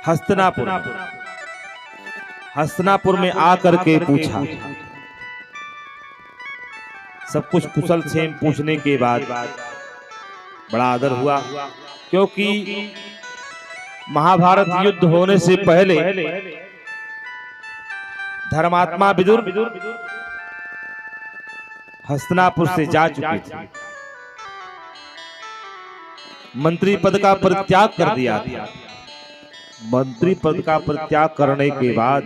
हस्तिनापुर हस्तिनापुर में आकर के पूछा। सब कुछ कुशल क्षेम पूछने के बाद बड़ा आदर हुआ, क्योंकि महाभारत युद्ध होने से पहले धर्मात्मा विदुर हस्तिनापुर से जा चुके थे। मंत्री पद का परित्याग कर दिया था। मंत्री पद का परित्याग करने के बाद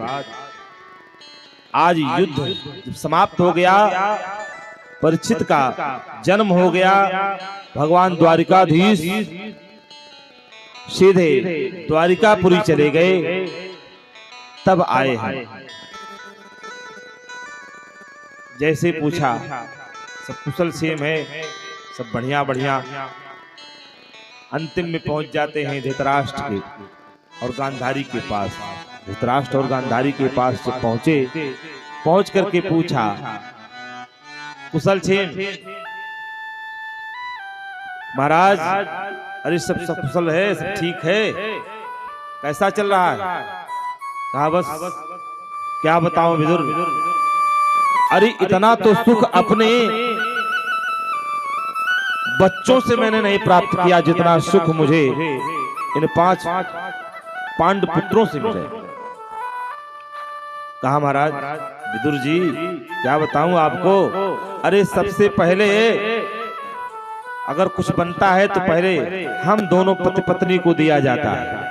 आज युद्ध समाप्त हो गया, परीक्षित का जन्म हो गया। भगवान द्वारिकाधीश सीधे द्वारिकापुरी चले गए, तब आए हैं। जैसे पूछा, सब कुशल क्षेम है, सब बढ़िया बढ़िया। अंतिम में पहुंच जाते हैं धृतराष्ट्र के और गांधारी के पास। धृतराष्ट्र और गांधारी के पास जब पहुंचे, पहुंच करके पूछा, कुशल क्षेम महाराज? अरे सब कुशल है, सब ठीक है, कैसा चल रहा है? कहा बस क्या बताऊं विदुर, अरे इतना तो सुख अपने बच्चों से मैंने नहीं प्राप्त किया जितना सुख मुझे इन 5 पांडु पुत्रों से मिले। कहा महाराज विदुर जी क्या बताऊं आपको, अरे सबसे पहले अगर कुछ बनता है तो पहले हम दोनों पति पत्नी को दिया जाता है।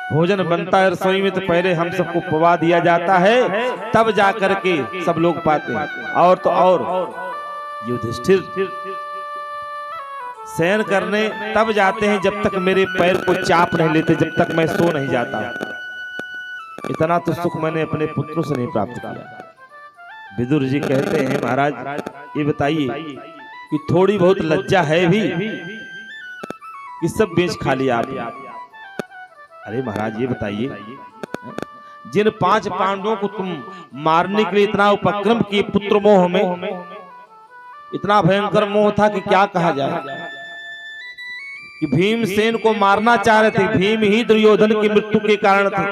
भोजन बनता है रसोई में तो पहले हम सबको पवा दिया जाता है, तब जाकर के सब लोग पाते हैं। और तो और युधिष्ठिर शयन करने तब जाते हैं जब तक मेरे पैर को चाप नहीं लेते, जब तक मैं सो नहीं जाता। इतना तो सुख मैंने अपने पुत्रों से नहीं प्राप्त किया। विदुर जी कहते हैं महाराज ये बताइए कि थोड़ी बहुत लज्जा है भी कि सब बेच खा लिया आप? अरे महाराज ये बताइए, जिन 5 पांडवों को तुम मारने के लिए इतना उपक्रम किए, पुत्र मोह में इतना भयंकर मोह था कि क्या कहा जाए, कि भीमसेन को मारना चाह रहे थे। भीम ही दुर्योधन की मृत्यु के कारण थे।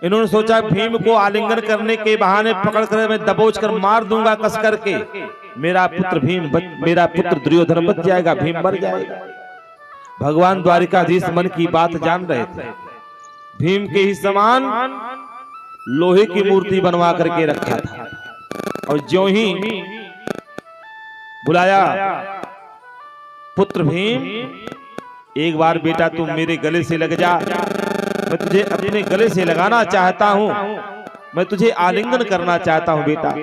इन्होंने सोचा भीम को आलिंगन करने के बहाने पकड़ कर मैं दबोच कर मार दूंगा कस करके, मेरा पुत्र दुर्योधन बच जाएगा, भीम मर जाएगा। भगवान द्वारिकाधीश मन की बात जान रहे थे। भीम के ही समान लोहे की मूर्ति बनवा करके रखा था, और ज्यों ही बुलाया, पुत्र भीम एक बार बेटा तुम मेरे गले से लग जा, मैं तुझे अपने गले से लगाना चाहता हूं, मैं तुझे आलिंगन करना चाहता हूं बेटा।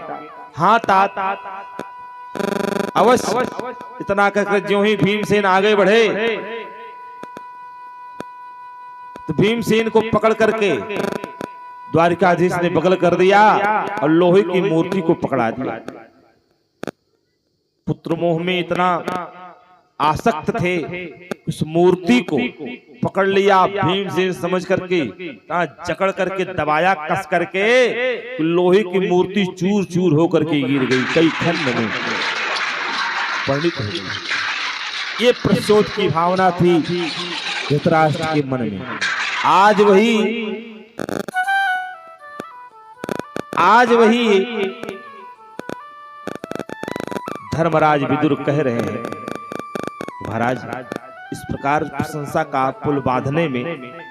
हाँ तात अवश्य। इतना कहकर ज्यों ही भीमसेन आगे बढ़े तो भीमसेन को पकड़ करके द्वारिकाधीश ने बगल कर दिया और लोहे की मूर्ति को पकड़ा दिया। पुत्र मोह में इतना आसक्त थे, उस मूर्ति को पकड़ लिया भीमसेन समझ करके, जकड़ करके दबाया कस करके, लोहे की मूर्ति चूर चूर होकर के गिर गई, कई खंड में पंडित हो गई। ये प्रचोद की भावना थी धृतराष्ट्र के मन में। आज वही धर्मराज विदुर कह रहे हैं, महाराज इस प्रकार प्रशंसा का पुल बांधने में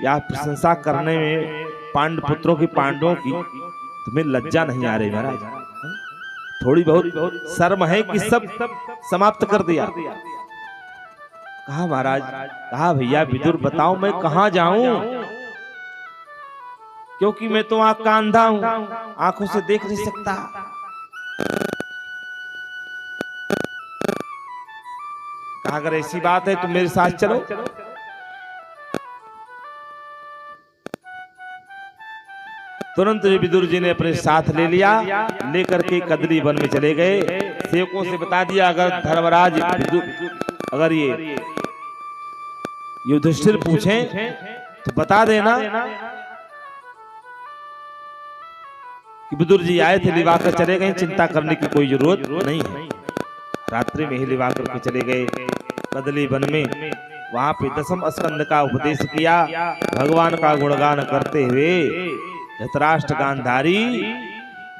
या प्रशंसा करने में पांडुपुत्रों की, पांडवों की तुम्हें लज्जा नहीं आ रही महाराज? थोड़ी बहुत शर्म है कि सब समाप्त कर दिया? कहा महाराज, कहा भैया विदुर बताओ मैं कहां जाऊं, क्योंकि मैं तो आंख का अंधा हूं, आंखों से देख नहीं सकता। कहा अगर ऐसी बात है तो मेरे साथ चलो। तुरंत विदुर जी ने अपने साथ ले लिया, लेकर के कदली वन में चले गए। सेवकों से बता दिया अगर धर्मराज अगर ये युधिष्ठिर पूछें तो बता देना कि विदुर जी आए थे, लिवाकर चले गए, चिंता करने की कोई जरूरत नहीं है। रात्रि में ही लिवाकर के चले गए कदली वन में। वहां पे दसम स्कंद का उपदेश किया, भगवान का गुणगान करते हुए धृतराष्ट्र गांधारी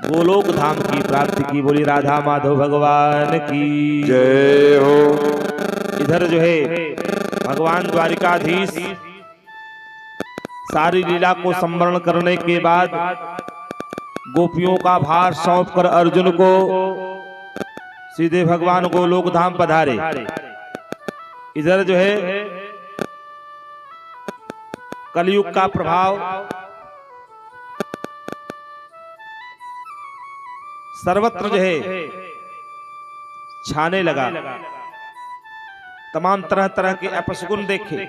गोलोक धाम की प्राप्ति की। बोली राधा माधव भगवान की जय हो। इधर जो है भगवान द्वारिकाधीश सारी लीला को संवरण करने के बाद गोपियों का भार सौंपकर अर्जुन को सीधे भगवान गोलोक धाम पधारे। इधर जो है कलयुग का प्रभाव सर्वत्र जो है छाने लगा। तमाम तरह तरह के अपशगुन देखे।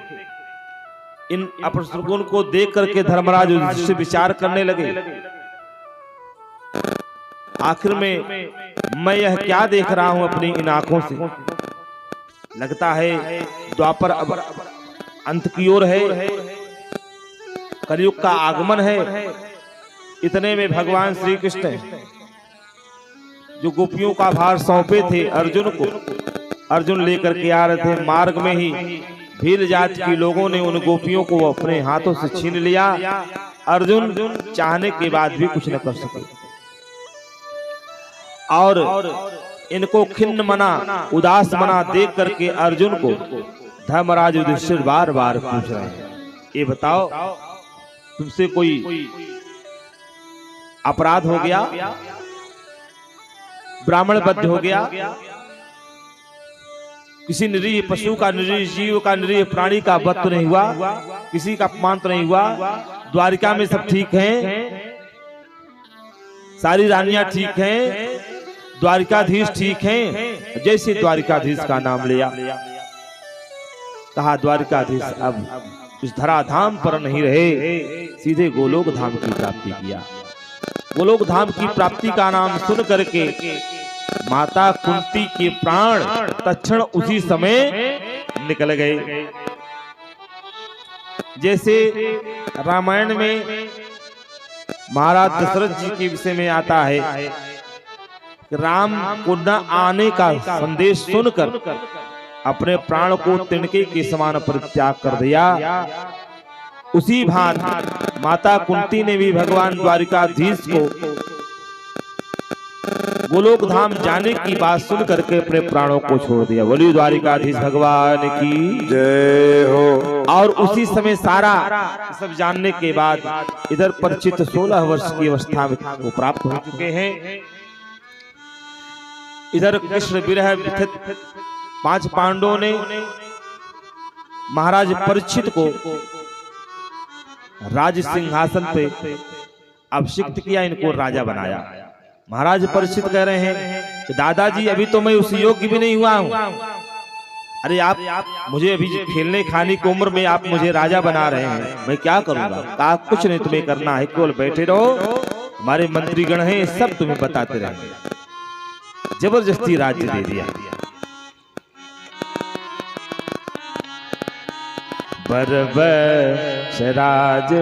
इन अपशगुन को देख करके धर्मराज युधिष्ठिर विचार करने लगे, आखिर में मैं यह क्या देख रहा हूं अपनी इन आंखों से। लगता है द्वापर अब अंत की ओर है, कलयुग का आगमन है। इतने में भगवान श्री कृष्ण जो गोपियों का भार सौंपे थे अर्जुन को, अर्जुन लेकर के आ रहे थे। मार्ग में ही भील जात के लोगों ने उन गोपियों को अपने हाथों से छीन लिया। अर्जुन चाहने के बाद भी कुछ न कर सके और इनको खिन्न मना, उदास मना देख करके अर्जुन को धर्मराज युधिष्ठिर बार बार पूछ रहे हैं, ये बताओ तुमसे कोई अपराध हो गया, ब्राह्मण बद्ध हो गया, किसी निरीह पशु का, निरीह जीव का, निरीह प्राणी का वध तो नहीं हुआ, किसी का अपमान तो नहीं हुआ, द्वारिका में सब ठीक हैं, सारी रानियां ठीक हैं, द्वारिकाधीश ठीक हैं। जैसे द्वारिकाधीश का नाम लिया, कहा द्वारिकाधीश अब इस धराधाम पर नहीं रहे, सीधे गोलोक धाम की प्राप्ति किया। गोलोक धाम की प्राप्ति का नाम सुन करके माता कुंती के प्राण तत्क्षण उसी समय निकल गए। जैसे रामायण में महाराज दशरथ जी के विषय में आता है कि राम को न आने का संदेश सुनकर अपने प्राण को तिनके के समान परित्याग कर दिया, उसी भांति माता कुंती ने भी भगवान द्वारिकाधीश को गोलोक धाम जाने की बात सुन करके अपने प्राणों को छोड़ दिया। बोलिए द्वारिकाधीश भगवान की जय हो। और उसी समय सारा सब जानने के बाद इधर परिचित 16 वर्ष की अवस्था में वो प्राप्त हो चुके हैं। इधर कृष्ण विरह व्यथित 5 पांडवों ने महाराज परीक्षित को राज सिंहासन पे अभिषिक्त किया, इनको राजा बनाया। महाराज परीक्षित कह रहे हैं कि दादाजी अभी तो मैं उस योग्य भी नहीं हुआ हूं, अरे आप मुझे अभी खेलने खाने की उम्र में आप मुझे राजा बना रहे हैं, मैं क्या करूंगा। कहा कुछ नहीं तुम्हें करना है, केवल बैठे रहो, हमारे मंत्रीगण हैं सब तुम्हें बताते रहेंगे। जबरदस्ती राज्य दे दिया। बरबस राज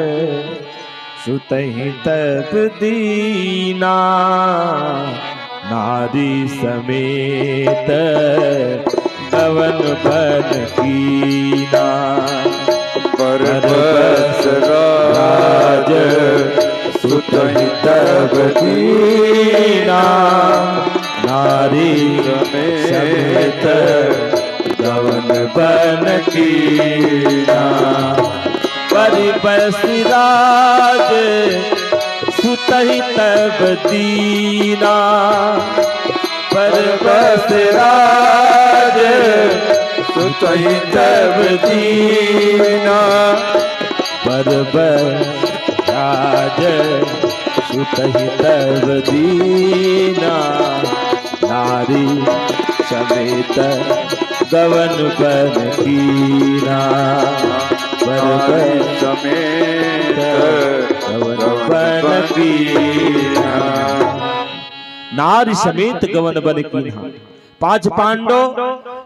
सुतहि तब दीना, नारी समेत गवन बन कीना। बरबस राज सुतहि तब दीना, नारी समेत गवन बन कीना। बरबस राज सुतहि तब दीना, बरबस राज सुतहि तब दीना। बरबस राज सुतहि तब दीना, नारी समेत गवन बन कीना। नारी समेत गवन बन कीना। नारी समेत गवन बन कीना। 5 पांडव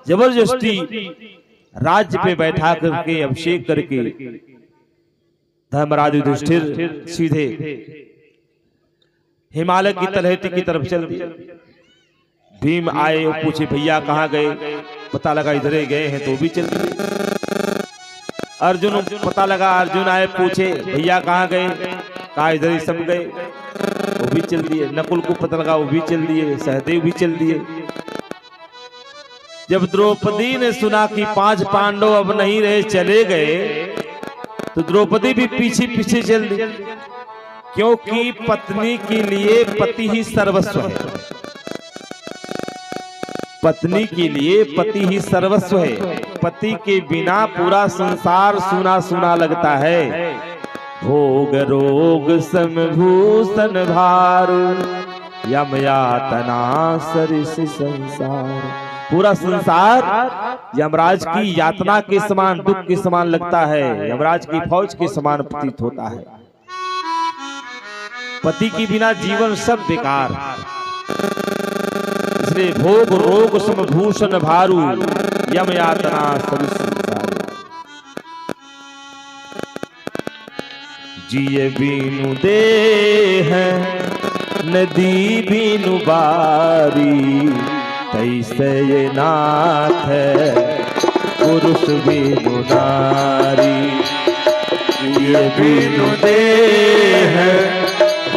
जबरदस्ती राज्य पे बैठा करके अभिषेक करके धर्मराज युधिष्ठिर सीधे हिमालय की तलहटी की तरफ चल दिए। भीम आए और पूछे भैया कहाँ गए, पता लगा इधर ही गए हैं, तो भी चल दिए। अर्जुन पता लगा, अर्जुन आए पूछे भैया कहाँ गए, कहा इधर ही सब गए, वो भी चल दिए। नकुल को पता लगा, वो भी चल दिए। सहदेव भी चल दिए। जब द्रौपदी ने सुना कि 5 पांडव अब नहीं रहे, चले गए, तो द्रौपदी भी पीछे पीछे चल दी, क्योंकि पत्नी के लिए पति ही सर्वस्व है। पत्नी के लिए पति ही सर्वस्व है। पति के बिना पूरा संसार सूना सूना लगता है। भोग रोग समभूषण भार, यम यातना सरिस संसार। पूरा संसार यमराज की यातना के समान, दुख के समान लगता है, यमराज की फौज के समान प्रतीत होता है। पति के बिना जीवन सब बेकार। इसलिए भोग रोग समभूषण भारू, यम यातना सरिस संसार। जिए बीनु देह नदी बीनु बारी, तैसे ये नाथ पुरुष बीनु नारी। जिए बीनु देह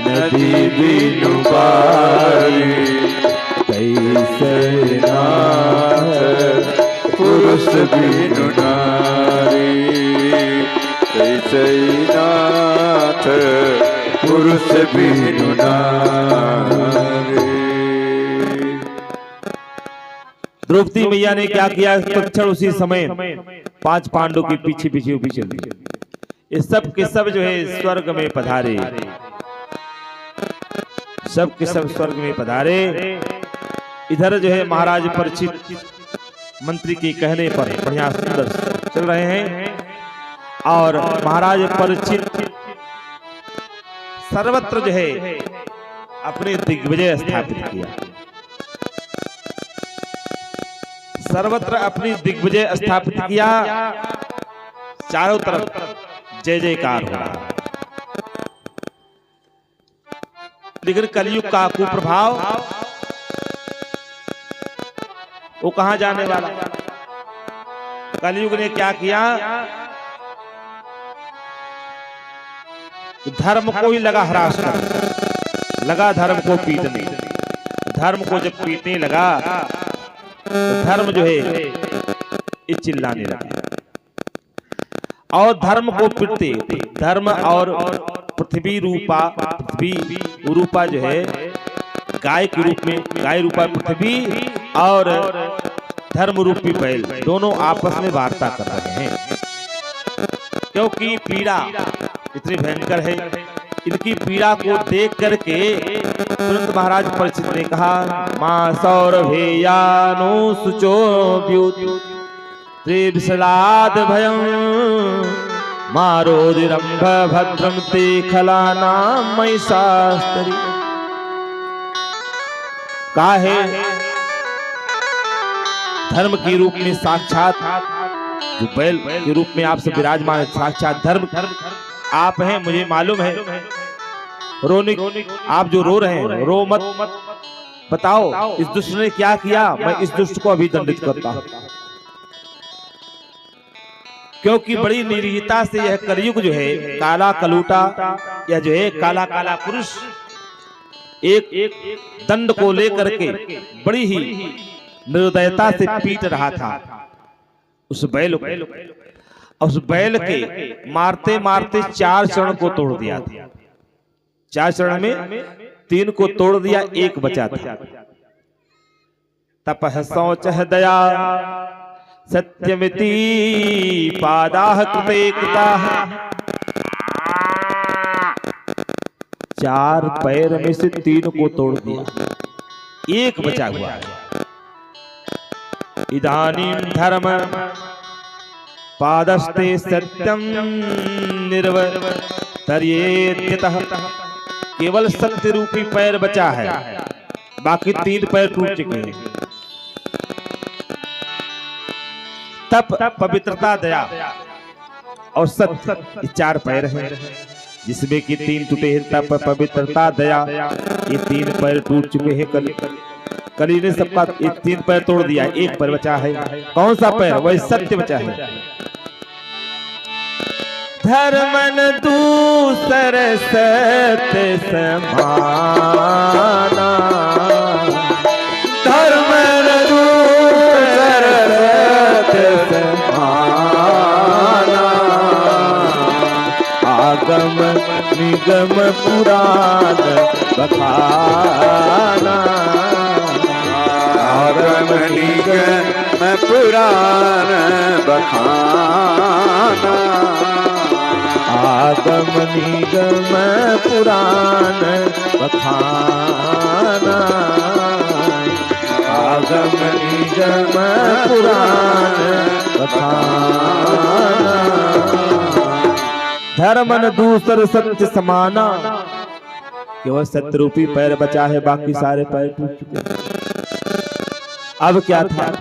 नदी बीनु बारी, तैसे नाथ पुरुष बीनु नारी। तैसे नाथ पुरुष बीनु नारी। द्रौपदी मैया ने क्या किया, तत्क्षण उसी समय 5 पांडव के पीछे पीछे पीछे ये सब के सब जो है स्वर्ग में पधारे। सब के सब स्वर्ग में पधारे। इधर जो है महाराज परीक्षित मंत्री के कहने पर बढ़िया सुंदर चल रहे हैं, और महाराज परीक्षित सर्वत्र जो है अपने दिग्विजय स्थापित किया। सर्वत्र अपनी दिग्विजय स्थापित किया। चारों तरफ जय जयकार हो रहा। लेकिन कलयुग का कुप्रभाव वो कहां जाने वाला। कलयुग ने क्या किया, धर्म को ही लगा हरास कर, लगा धर्म को पीटने। धर्म को जब पीटने लगा तो धर्म जो है ये चिल्लाने लगा। और धर्म को पीटते, धर्म और पृथ्वी रूपा, पृथ्वी रूपा जो है गाय के रूप में, गाय रूपा पृथ्वी और धर्म रूपी बैल दोनों आपस में वार्ता कर रहे हैं। क्योंकि पीड़ा इतनी भयंकर है। इनकी पीड़ा को देख करके तुरंत महाराज परीक्षित ने कहा, मां सौरभेयानो सुचो व्युत त्रिविशलाद भयं मारोदिरंभ भद्रम ते खलानाम महिषास्तरी। काहे धर्म के रूप में साक्षात जो बैल के रूप में आपसे विराजमान है, साक्षात धर्म आप हैं, मुझे मालूम है। रोने आप जो रो रहे हैं, रो मत, बताओ इस दुष्ट ने क्या किया, मैं इस दुष्ट को अभी दंडित करता हूं। क्योंकि बड़ी निर्भीता से यह कलयुग जो है, काला कलूटा या जो है काला काला पुरुष एक दंड को लेकर के बड़ी ही निर्दयता से पीट रहा था उस बैल को। उस बैल के मारते मारते 4 चरण को तोड़ दिया था। 4 चरण में 3 को तोड़ दिया, 1 बचा था। तपः शौचः दया सत्यमिति पादाः कृते कृताः। 4 पैर में से 3 को तोड़ दिया, 1 बचा हुआ। इदानीं धर्म पादस्ते सत्यम निर्वर्तयेत्यतः। केवल सत्य रूपी पैर बचा है, बाकी 3 पैर टूट चुके हैं। तप पवित्रता दया और सत्य, 4 पैर हैं जिसमें कि 3 टूटे हैं। तप पवित्रता दया, ये 3 पैर टूट चुके हैं। कली ने सबका 3 पैर तोड़ दिया, 1 पैर बचा है। कौन सा पैर? वही सत्य बचा है। धर्मन दूसर सत्य समाना, धर्मन दूसर सत्य समाना, आगम निगम पुराण बखाना, आगम निगम पुराण बखाना, आगम निगम पुराण बखाना, आगम निगम पुराण बखाना। धर्मन दूसर सत्य समाना, केवल सत्य रूपी पैर बचा है, बाकी सारे पैर टूट चुके। अब क्या था,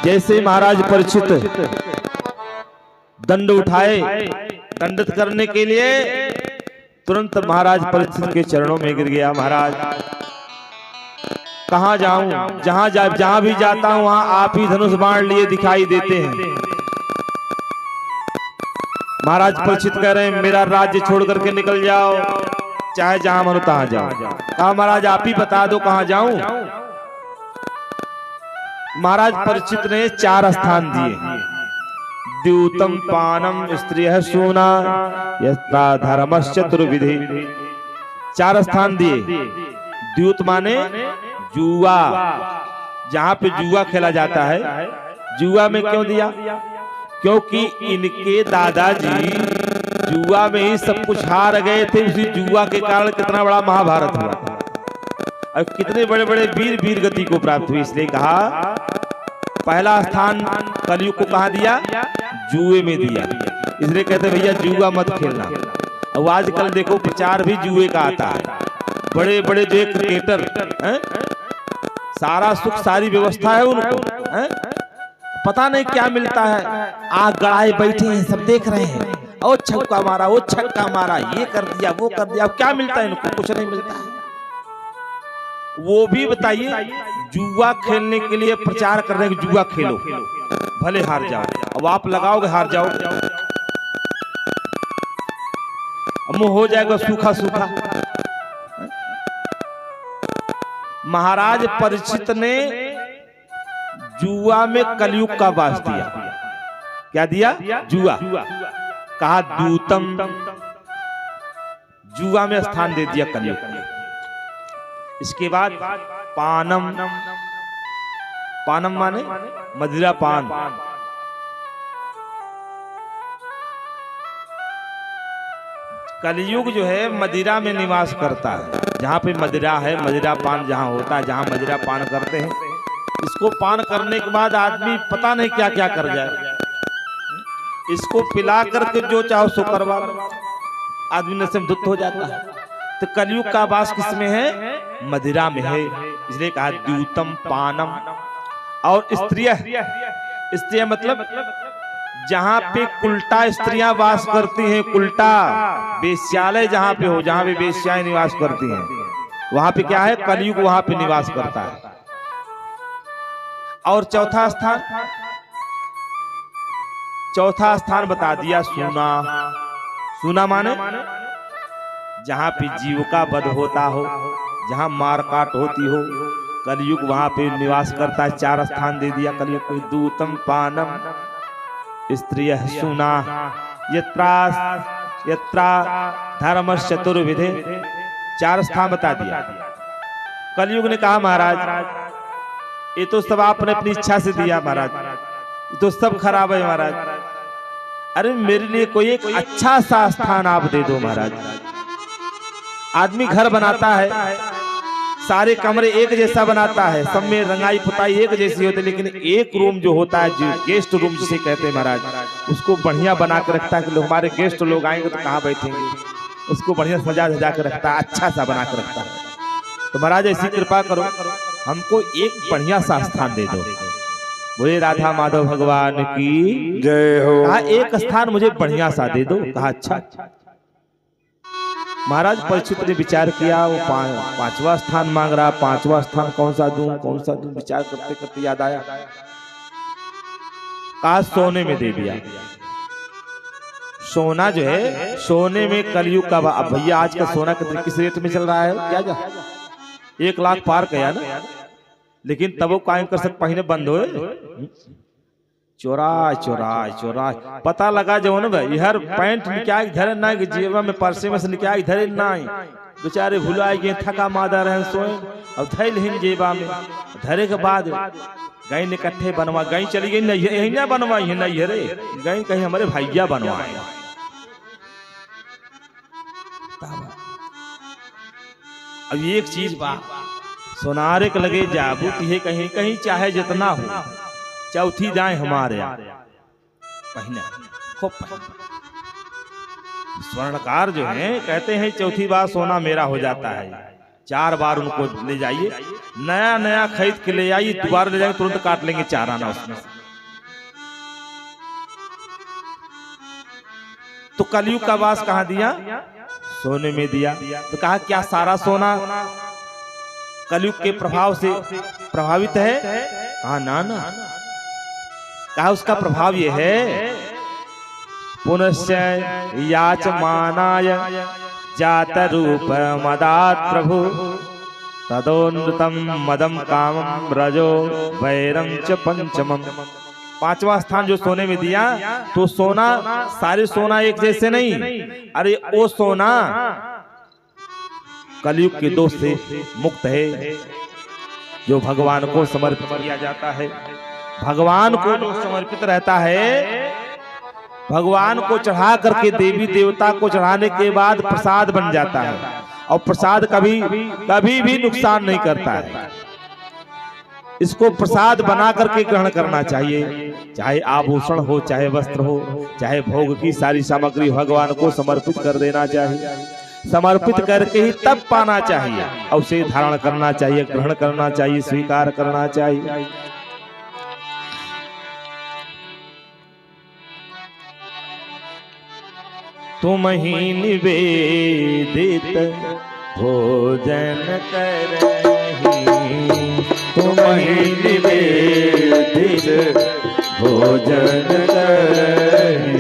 जैसे महाराज परीक्षित दंड उठाए, दंडित करने के लिए तुरंत महाराज परीक्षित के चरणों में गिर गया। महाराज कहाँ जाऊं, जहां भी जाता हूं वहां आप ही धनुष बाण लिए दिखाई देते हैं। महाराज परीक्षित कह रहे हैं मेरा राज्य छोड़ करके निकल जाओ, चाहे जहां मनो तहां जाओ। कहा महाराज आप ही बता दो कहां जाऊं। महाराज परीक्षित ने 4 स्थान दिए, द्यूतम पानम स्त्रियः सूना यथा धर्मश्चतुर्विधि। 4 स्थान दिए। द्यूत माने जुआ, जहां पे जुआ खेला जाता है। जुआ में क्यों दिया, क्योंकि इनके दादाजी जुआ में ही सब कुछ हार गए थे। उसी जुआ के कारण कितना बड़ा महाभारत हुआ और कितने बड़े बड़े वीर गति को प्राप्त हुई। इसलिए कहा पहला स्थान कलयुग को कहा दिया, जुए में दिया। इसलिए कहते भैया जुआ मत खेलना। अब आजकल देखो प्रचार भी जुए का आता है। बड़े बड़े जो क्रिकेटर हैं, सारा सुख सारी व्यवस्था है उनको, पता नहीं क्या मिलता है। आग गड़ाए बैठे हैं, सब देख रहे हैं, ओ छक्का मारा, वो छक्का मारा, ये कर दिया, वो कर दिया। अब क्या मिलता है इनको, कुछ नहीं मिलता है। वो भी बताइए, जुआ खेलने के लिए प्रचार कर रहे हैं कि जुआ खेलो, भले हार जाओ। अब आप लगाओगे हार जाओ, मुंह हो जाएगा सूखा सूखा। महाराज परीक्षित ने जुआ में कलयुग का वास दिया। क्या दिया, जुआ। कहा दूतम, जुआ में स्थान दे दिया कलयुग। इसके बाद पानम, पानम माने मदिरा पान। कलयुग जो है मदिरा में निवास करता है। जहां पे मदिरा है, मदिरा पान जहां होता है, जहां मदिरा पान करते हैं, इसको पान करने के बाद आदमी पता नहीं क्या क्या कर जाए। इसको पिला करके जो चाहो सो करवा, आदमी नशे में धुत हो जाता है। तो कलयुग का वास किसमें है, मदिरा में है। इसलिए कहा द्यूतम पानम। और स्त्रियां, स्त्रियां मतलब जहां पे कुल्टा स्त्रियां वास करती हैं, कुल्टा वेश्यालय जहां पे हो, जहां पे वेश्याएं निवास करती हैं, वहां पे क्या है, कलयुग वहां पे निवास करता है। और चौथा स्थान बता दिया सूना। सूना माने जहां पे जीव का वध होता हो, जहां मार काट होती हो, कलयुग वहां पे निवास करता है। 4 स्थान दे दिया कलयुग को। दूतम पानम स्त्रियः सूना यत्रा धर्मश्चतुर्विधे। 4 स्थान बता दिया। कलयुग ने कहा महाराज ये तो सब आपने अपनी इच्छा से दिया महाराज, ये तो सब खराब है महाराज। अरे मेरे लिए कोई एक अच्छा सा स्थान आप दे दो महाराज। आदमी घर बनाता है, सारे कमरे एक जैसा बनाता है, सब में रंगाई पुताई एक जैसी होती है, लेकिन एक रूम जो होता है, जो गेस्ट रूम जिसे कहते हैं महाराज, उसको बढ़िया बना कर रखता है कि हमारे गेस्ट लोग आएंगे तो कहाँ बैठेंगे। उसको बढ़िया सजा सजा कर रखता है, अच्छा सा बना कर रखता है। तो महाराज ऐसी कृपा करो, हमको एक बढ़िया सा स्थान दे दो। बोले राधा माधव भगवान की जय हो। कहा एक स्थान मुझे बढ़िया सा दे दो। कहा अच्छा। महाराज परीक्षित ने विचार किया, वो 5वां स्थान मांग रहा। 5वां स्थान कौन सा दूं, कौन सा दूं, विचार करते करते याद आया, कहा सोने में दे दिया। सोना जो है, सोने में कलयुग का अब भैया आज का सोना किस रेट में चल रहा है क्या जा 1 लाख पार गया ना, लेकिन तब वो कायम कर सकते पहिने बंद हो चोरा चोरा चोरा पता लगा जो ना भाई हर पैंट निकाल धरे ना जेबा में पर्से में से निकाल धरे ना बेचारे भुला गए थका मादा रहे सोए अब धैल हिन जेबा में धरे के बाद गई ने इकट्ठे बनवा गई चली गई नहीं यही ना बनवाई है नहीं रे गई कहीं हमारे भैया बनवाए। अब एक चीज बा सोनारे के लगे जाबू है कहीं कहीं चाहे जितना हो चौथी जाए हमारे पहने खूब स्वर्णकार जो है कहते हैं चौथी बार सोना मेरा हो जाता है 4 बार उनको ले जाइए नया नया खरीद के ले आइए दोबारा ले जाएंगे तुरंत काट लेंगे 4 आना उसमें। तो कलयुग का वास कहाँ दिया सोने में दिया। तो कहा क्या सारा सोना कलयुग के प्रभाव से प्रभावित है कहा ना ना कहा उसका प्रभाव यह है पुनश्च याचमानाय जात रूप मदात् प्रभु तदोन्नतम मदम कामम रजो वैरम च पंचमम। 5वां स्थान जो सोने में दिया तो सोना सारे सोना एक जैसे नहीं, अरे वो सोना कलयुग के दोष से मुक्त है जो भगवान को समर्पित किया जाता है। भगवान को जो समर्पित रहता है भगवान को चढ़ा करके देवी देवता को चढ़ाने के बाद प्रसाद बन जाता है और प्रसाद कभी कभी भी नुकसान नहीं करता है। इसको प्रसाद बना करके ग्रहण करना चाहिए, चाहे आभूषण हो चाहे वस्त्र हो चाहे भोग की सारी सामग्री भगवान को समर्पित कर देना चाहिए। समर्पित करके ही तब पाना चाहिए और उसे धारण करना चाहिए, ग्रहण करना चाहिए, स्वीकार करना चाहिए। तुम ही निवेदित भोजन करही, तुम ही निवेदित भोजन करही,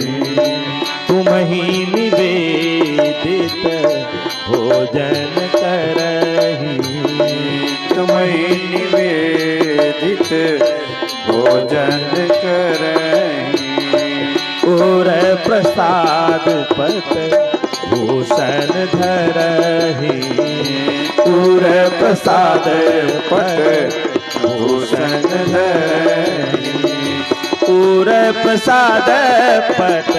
तुम ही निवेदित भोजन करही, तुम ही निवेदित भोजन करही। और प्रसाद पट भूषण धरही, पूर प्रसाद पट भूषण धरही, पूर प्रसाद पट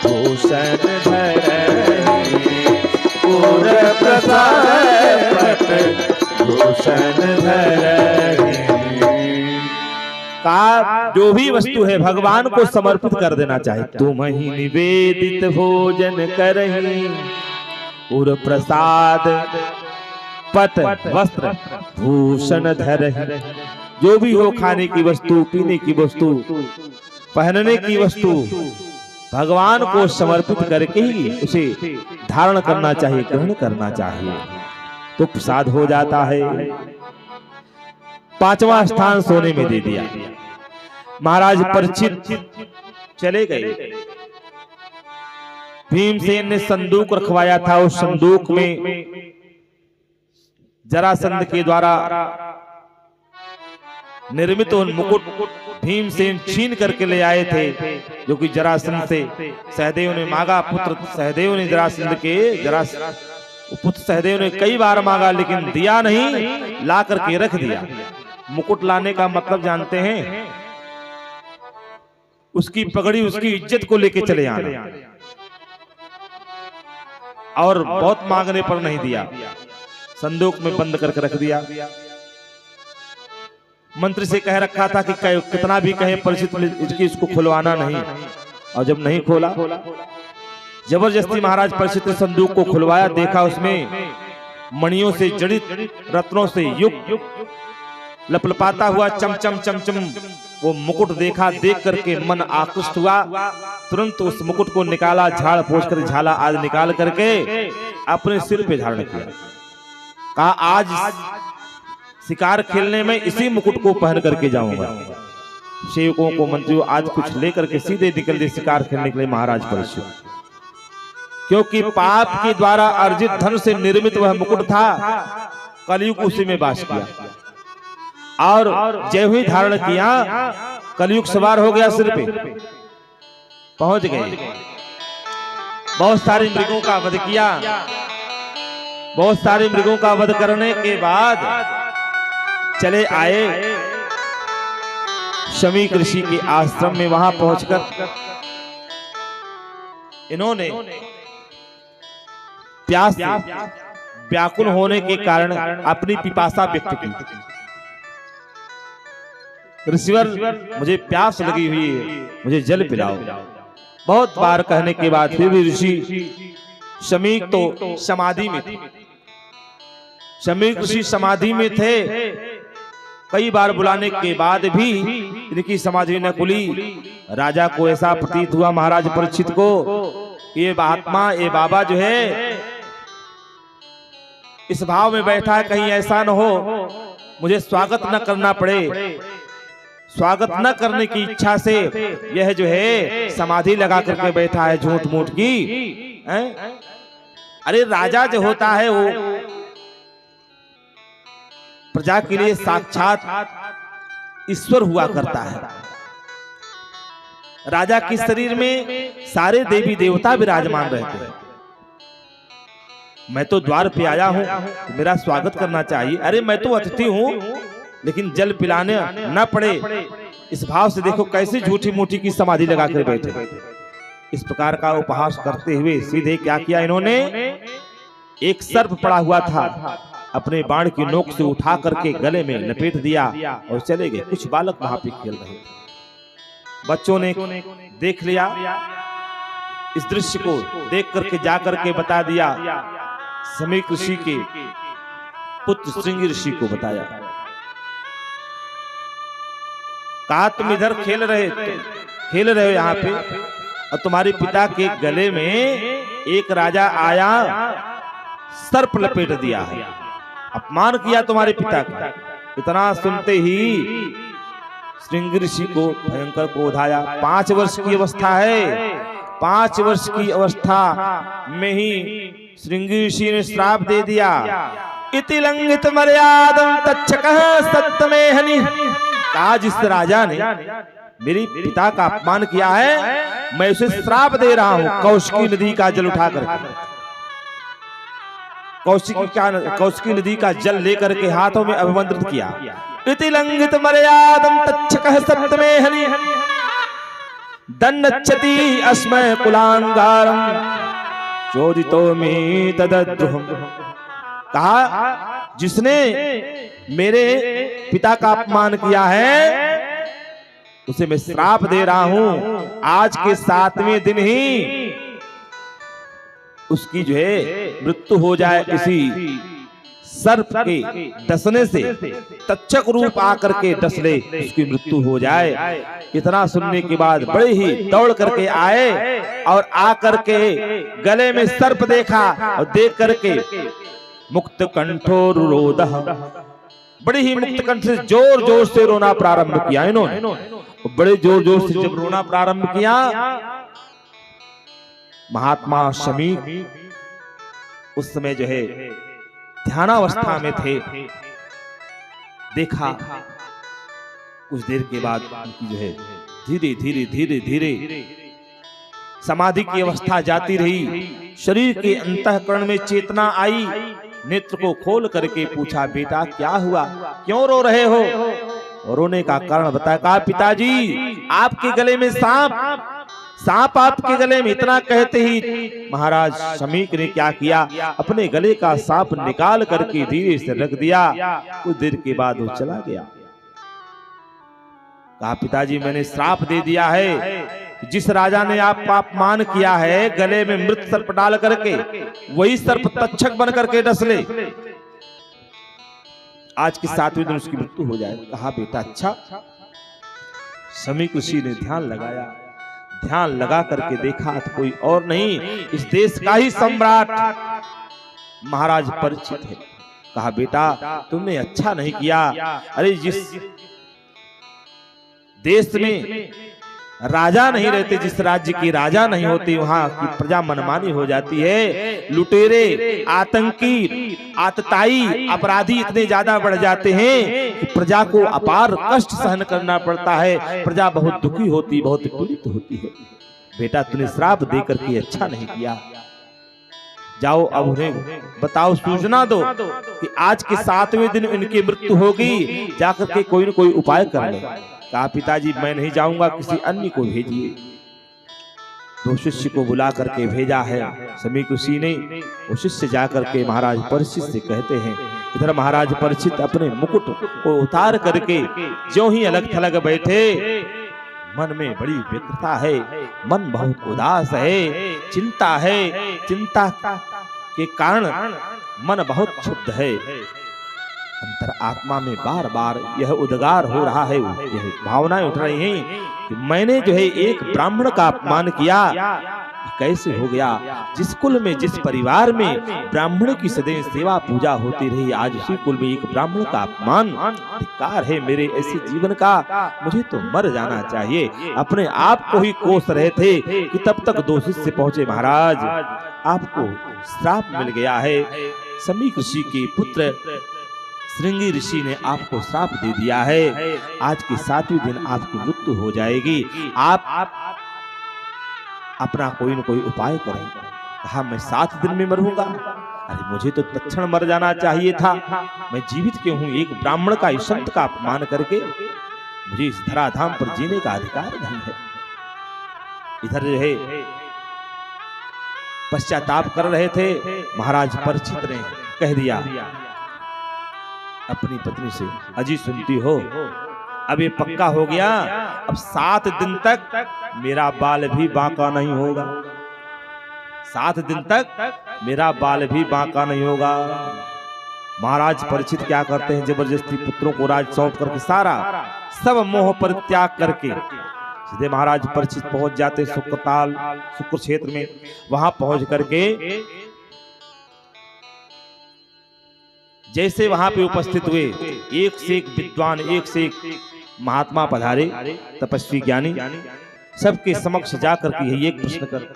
भूषण धरही, पूर प्रसाद पट भूषण धरही। का जो भी वस्तु है भगवान को समर्पित कर देना चाहिए। तुम ही निवेदित भोजन करही और प्रसाद पट वस्त्र भूषण धरही, जो भी हो खाने की वस्तु पीने की वस्तु पहनने की वस्तु भगवान को समर्पित करके ही उसे धारण करना चाहिए, ग्रहण करना चाहिए तो प्रसाद हो जाता है। 5वां स्थान सोने में दे दिया। महाराज परीक्षित चले गए। भीमसेन ने संदूक रखवाया था, उस संदूक में जरासंध के द्वारा निर्मित मुकुट भीमसेन छीन करके ले आए थे, जो कि जरासंध से सहदेव ने मांगा। पुत्र सहदेव ने जरासंध के पुत्र सहदेव ने कई बार मांगा लेकिन दिया नहीं, ला करके रख दिया। मुकुट लाने का मतलब जानते हैं, उसकी पगड़ी उसकी इज्जत को लेके चले आना, और बहुत मांगने पर नहीं दिया, संदूक में बंद करके रख दिया। मंत्री से कह रखा था कि कितना भी कहे परीक्षित इसको खुलवाना नहीं, और जब नहीं खोला जबरदस्ती महाराज परीक्षित ने संदूक को खुलवाया। देखा उसमें मणियों से जड़ित रत्नों से युक्त लपलपाता हुआ चमचम चमचम वो मुकुट देखा। देख करके मन आकृष्ट हुआ, तुरंत उस मुकुट को निकाला, झाड़ पोंछ कर झाला आदि निकाल करके अपने सिर पे धारण किया। कहा आज शिकार खेलने में इसी मुकुट को पहन करके जाऊंगा। सेवकों को मंत्रियों आज कुछ लेकर के सीधे निकल दे शिकार खेलने के लिए महाराज परीक्षित। क्योंकि पाप के द्वारा अर्जित धन से निर्मित वह मुकुट था, कलयुग उसी में वास किया, और जय हुई धारण किया, कलयुग सवार हो गया सिर पे, पहुंच गए। बहुत सारे मृगों का वध किया। बहुत सारे मृगों का वध करने के बाद चले आए शमीक ऋषि के आश्रम में। वहां पहुंचकर इन्होंने प्यास से व्याकुल होने के कारण अपनी पिपासा व्यक्त की। ऋषिवर, मुझे प्यास लगी हुई है, मुझे जल पिलाओ। बहुत बार कहने के बाद फिर भी ऋषि शमीक तो समाधि में थे। शमीक ऋषि समाधि में थे। कई बार बुलाने के बाद भी इनकी समाधि न खुली। राजा को ऐसा प्रतीत हुआ, महाराज परीक्षित को, ये महात्मा, ये बाबा जो है इस भाव में बैठा है, कहीं ऐसा न हो मुझे स्वागत न करना पड़े। स्वागत न करने की इच्छा से यह जो है समाधि लगा करके बैठा है झूठ मूठ की। अरे राजा जो होता है वो प्रजा के लिए साक्षात ईश्वर हुआ करता है। राजा के शरीर में सारे देवी देवता विराजमान रहते हैं। मैं तो द्वार पे आया हूं तो मेरा स्वागत करना चाहिए। अरे मैं तो अतिथि हूं, लेकिन जल पिलाने न पड़े, इस भाव से देखो कैसे झूठी मूठी की समाधि लगा कर बैठे। इस प्रकार का उपहास करते हुए सीधे क्या किया इन्होंने, एक सर्प पड़ा हुआ था, अपने बाण की नोक से उठा करके गले में लपेट दिया और चले गए। कुछ बालक वहां पे खेल रहे थे। बच्चों ने देख लिया, इस दृश्य को देख करके जा करके बता दिया। शमीक ऋषि के पुत्र श्रृंगी ऋषि को बताया। कहा तुम इधर खेल रहे हो यहाँ पे, और तुम्हारे पिता के गले में एक राजा आया, सर्प लपेट दिया है, अपमान किया तुम्हारे पिता का। इतना सुनते ही श्रृंगी ऋषि को भयंकर क्रोध आया। 5 वर्ष की अवस्था है, 5 वर्ष की अवस्था में ही श्रृंगी ऋषि ने श्राप दे दिया। इति लंघित मर्यादं तच्छकः सत्यमेहनि। कहा जिस राजा ने मेरे पिता का अपमान किया है, मैं उसे श्राप दे रहा हूं, कौशिकी नदी का जल उठा करके। कौशिकी नदी का जल लेकर के हाथों में अभिमंत्रित किया। इति लंघित मर्यादं तच्छकः सत्यमेहनि दन्नच्छति अस्मय कुलांगारं चोदितो में तदद्रुहम्। कहा जिसने मेरे पिता का अपमान किया है उसे मैं श्राप दे रहा हूं, आज के 7वें दिन ही उसकी जो है मृत्यु हो जाए। इसी सर्प के डसने से, तक्षक रूप आकर के डस ले, उसकी मृत्यु हो जाए। इतना सुनने के बाद बड़े ही दौड़ करके आए और आकर के गले में सर्प देखा और देख करके मुक्त कंठो रुरोदः, बड़े ही मुक्त कंठ से जोर जोर से रोना प्रारंभ किया इन्होंने। बड़े जोर जोर से जब रोना प्रारंभ किया, महात्मा शमीक उस समय जो है ध्यानावस्था में थे। देखा कुछ देर के बाद उनकी जो है धीरे धीरे धीरे धीरे समाधि की अवस्था जाती रही। शरीर के अंतःकरण में चेतना आई। नेत्र को खोल करके पूछा, बेटा क्या हुआ, क्यों रो रहे हो? रोने का कारण बताया। कहा पिताजी आपके गले में सांप आपके गले में। इतना कहते ही महाराज शमीक ने क्या किया, अपने गले का सांप निकाल करके धीरे से रख दिया। कुछ देर के बाद वो चला गया। कहा पिताजी मैंने श्राप दे दिया है, जिस राजा ने आपका अपमान किया है गले में मृत सर्प डाल करके, वही सर्प तक्षक बन करके डस ले, आज के 7वें दिन उसकी मृत्यु हो जाए। कहा बेटा अच्छा। शमीक ऋषि ने ध्यान लगाया, ध्यान लगा करके देखा तो कोई और नहीं, इस देश का ही सम्राट महाराज परीक्षित है। कहा बेटा तुमने अच्छा नहीं किया। अरे जिस देश में राजा नहीं रहते, जिस राज्य की राजा नहीं होती वहां की प्रजा मनमानी हो जाती है। लुटेरे, आतंकी, आतताई, अपराधी इतने ज्यादा बढ़ जाते हैं कि प्रजा को अपार कष्ट सहन करना पड़ता है। प्रजा बहुत दुखी होती, बहुत पीड़ित होती है। बेटा तूने श्राप देकर के अच्छा नहीं किया, जाओ अब उन्हें बताओ, सूचना दो कि आज के 7वें दिन इनकी मृत्यु होगी, जाकर के कोई न कोई उपाय कर ले। कहा पिताजी मैं नहीं जाऊंगा, किसी अन्य को भेजिए। 2 शिष्य को बुला करके भेजा है समीक ऋषि ने। वो शिष्य जाकर के महाराज परीक्षित से कहते हैं, इधर महाराज परीक्षित अपने मुकुट को उतार करके ज्यों ही अलग थलग बैठे, मन में बड़ी व्यग्रता है, मन बहुत उदास है, चिंता है, चिंता के कारण मन बहुत क्षुब्ध है। अंतर आत्मा में बार बार यह उद्गार हो रहा है, यह भावनाएं उठ रही हैं कि मैंने जो है एक ब्राह्मण का अपमान किया, कैसे हो गया? जिस कुल में, जिस परिवार में ब्राह्मण की सदैव सेवा पूजा होती रही, आज उसी कुल में एक ब्राह्मण का अपमान, धिक्कार है मेरे ऐसे जीवन का। मुझे तो मर जाना चाहिए। अपने आप को ही कोस रहे थे कि तब तक 2 शिष्य पहुंचे, महाराज आपको श्राप मिल गया है। समीक ऋषि के पुत्र श्रृंगी ऋषि ने आपको श्राप दे दिया है। आज के 7वें दिन आपकी मृत्यु हो जाएगी, आप अपना कोई न कोई उपाय करें। कहा मैं 7 दिन में मरूंगा? अरे मुझे तो तत्क्षण मर जाना चाहिए था, मैं जीवित क्यों हूं? एक ब्राह्मण का, इस संत का अपमान करके मुझे इस धराधाम पर जीने का अधिकार नहीं है। इधर जो है पश्चाताप कर रहे थे। महाराज परीक्षित ने कह दिया अपनी पत्नी से, अजी सुनती हो, अब ये पक्का हो गया, अब 7 दिन तक मेरा बाल भी बांका नहीं होगा। 7 दिन तक मेरा बाल भी बांका नहीं होगा। महाराज परीक्षित क्या करते हैं, जबरदस्ती पुत्रों को राज सौंप करके सारा सब मोह परित्याग करके सीधे महाराज परीक्षित पहुंच जाते शुक्रताल, शुक्र क्षेत्र में। वहां पहुंच करके जैसे वहां पे उपस्थित हुए, एक से एक विद्वान, एक से एक महात्मा पधारे, तपस्वी ज्ञानी, सबके समक्ष जाकर के यही एक प्रश्न कर,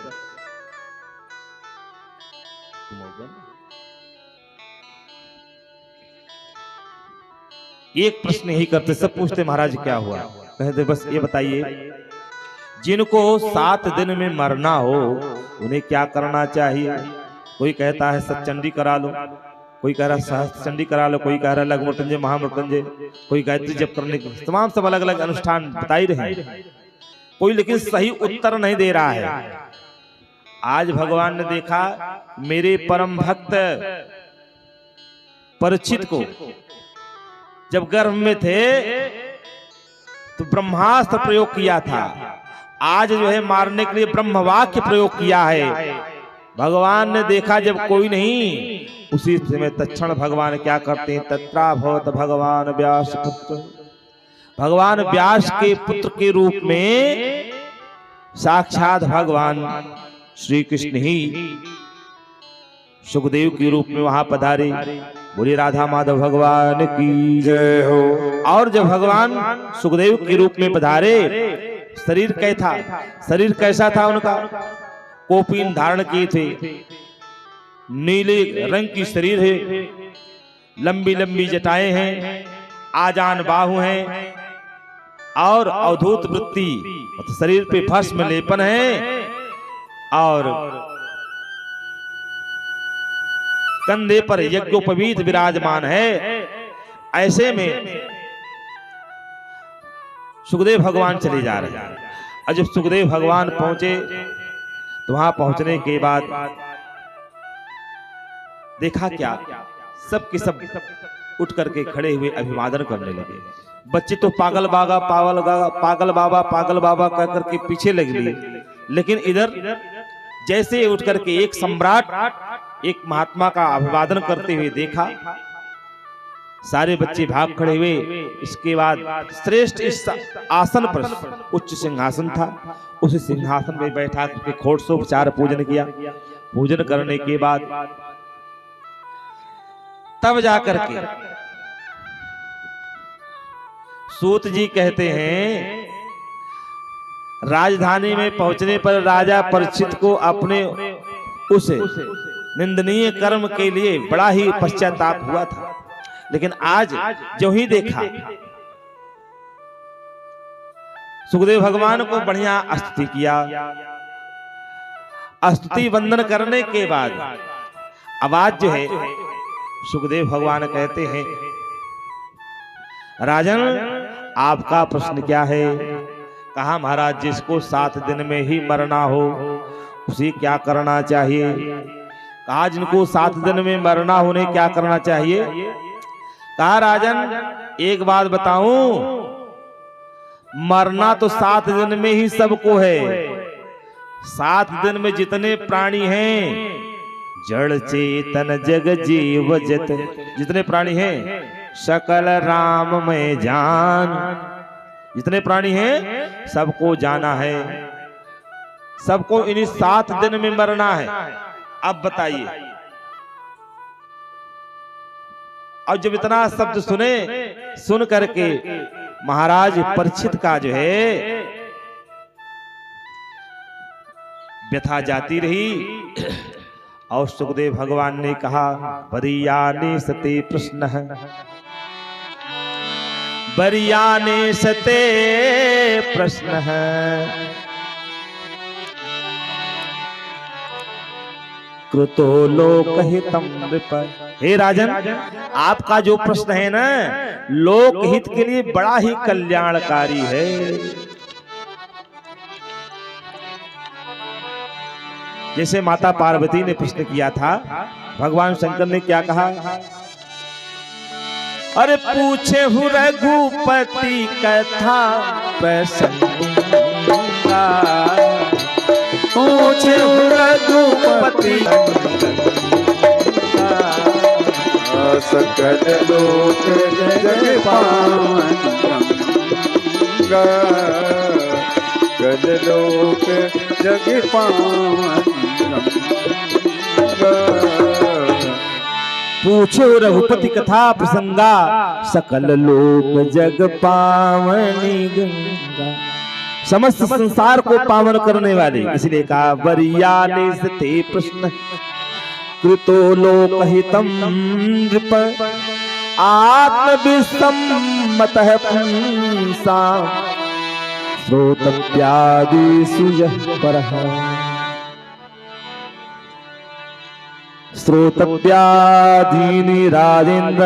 एक प्रश्न ही करते, सब पूछते महाराज क्या हुआ? कहते बस ये बताइए, जिनको 7 दिन में मरना हो उन्हें क्या करना चाहिए? कोई कहता है सतचंडी करा लो, कोई कह रहा सहस्त्र चंडी करा लो, कोई कह रहा लघु मृत्युंजय, महामृत्युंजय, कोई गायत्री जप करने के तमाम सब अलग अलग अनुष्ठान बता ही रहे, कोई लेकिन सही उत्तर नहीं दे रहा है। आज भगवान ने देखा मेरे परम भक्त परीक्षित को जब गर्भ में थे तो ब्रह्मास्त्र प्रयोग किया था, आज जो है मारने के लिए ब्रह्मवाक्य प्रयोग किया है। भगवान ने देखा जब कोई नहीं, उसी समय तत्क्षण भगवान क्या करते हैं, तत्राभवत भगवान व्यास पुत्र, भगवान व्यास के पुत्र के रूप में साक्षात भगवान श्री कृष्ण ही सुखदेव के रूप में वहां पधारे। बोले राधा माधव भगवान की जय हो। और जब भगवान सुखदेव के रूप में पधारे, शरीर कैसा, शरीर कैसा था उनका? कोपीन धारण किए थे, नीले रंग की शरीर है, लंबी लंबी जटाएं हैं, आजान बाहु हैं और अवधूत वृत्ति, शरीर पे भस्म लेपन है और कंधे पर यज्ञोपवीत विराजमान है। ऐसे में सुखदेव भगवान चले जा रहे हैं। और जब सुखदेव भगवान पहुंचे तो वहां पहुंचने के बाद देखा क्या, सब के सब उठ करके खड़े हुए अभिवादन करने लगे। बच्चे तो पागल बाबा पागल बाबा कह करके पीछे लग लिए, लेकिन इधर जैसे उठ करके एक सम्राट एक महात्मा का अभिवादन करते हुए देखा, सारे बच्चे भाग खड़े हुए। इसके बाद श्रेष्ठ इस आसन पर उच्च सिंहासन था, उस सिंहासन में बैठा करके षोडशोपचार पूजन किया। पूजन करने के बाद तब जाकर के सूत जी कहते हैं राजधानी में पहुंचने पर राजा परीक्षित को अपने उस निंदनीय कर्म के लिए बड़ा ही पश्चाताप हुआ था। लेकिन आज जो ही देखा सुखदेव भगवान को बढ़िया स्तुति किया। स्तुति वंदन करने के बाद आवाज जो है सुखदेव भगवान कहते हैं, राजन आपका प्रश्न क्या है? कहा महाराज जिसको 7 दिन में ही मरना हो उसे क्या करना चाहिए? कहा जिनको 7 दिन में मरना होने क्या करना चाहिए? कहा राजन एक बात बताऊं, मरना तो 7 दिन में ही सबको है। 7 दिन में जितने प्राणी हैं, जड़ चेतन जग जीव जत, जितने प्राणी हैं सकल राम में जान, जितने प्राणी हैं सबको जाना है, सबको इन्हीं 7 दिन में मरना है। अब बताइए, अब जब इतना शब्द सुने, सुन करके महाराज परीक्षित का जो है व्यथा जाती रही। और सुखदेव भगवान ने कहा, बरियाने सते प्रश्न, बरियाने सते प्रश्न, कृतो लोकहितम नृप। हे राजन आपका जो प्रश्न है ना, लोकहित के लिए बड़ा ही कल्याणकारी है। जैसे माता पार्वती ने प्रश्न किया था, भगवान शंकर ने क्या कहा? अरे पूछे हूँ रघुपति कथा प्रसंगा, पूछे हूँ रघुपति सकल लोक जग पावन गंगा, सकल लोक जग पावन गंगा। पूछो रघुपति कथा प्रसंगा, सकल लोक जग पावनी गंगा। समस्त संसार को पावन करने वाली, इसलिए कहा बरियाने सते प्रश्न, कृतो लोकहितम नृप, आत्मविसम्मतः पुंसा श्रोतव्यादिषु यः परः, श्रोतव्यादीनि राजेन्द्र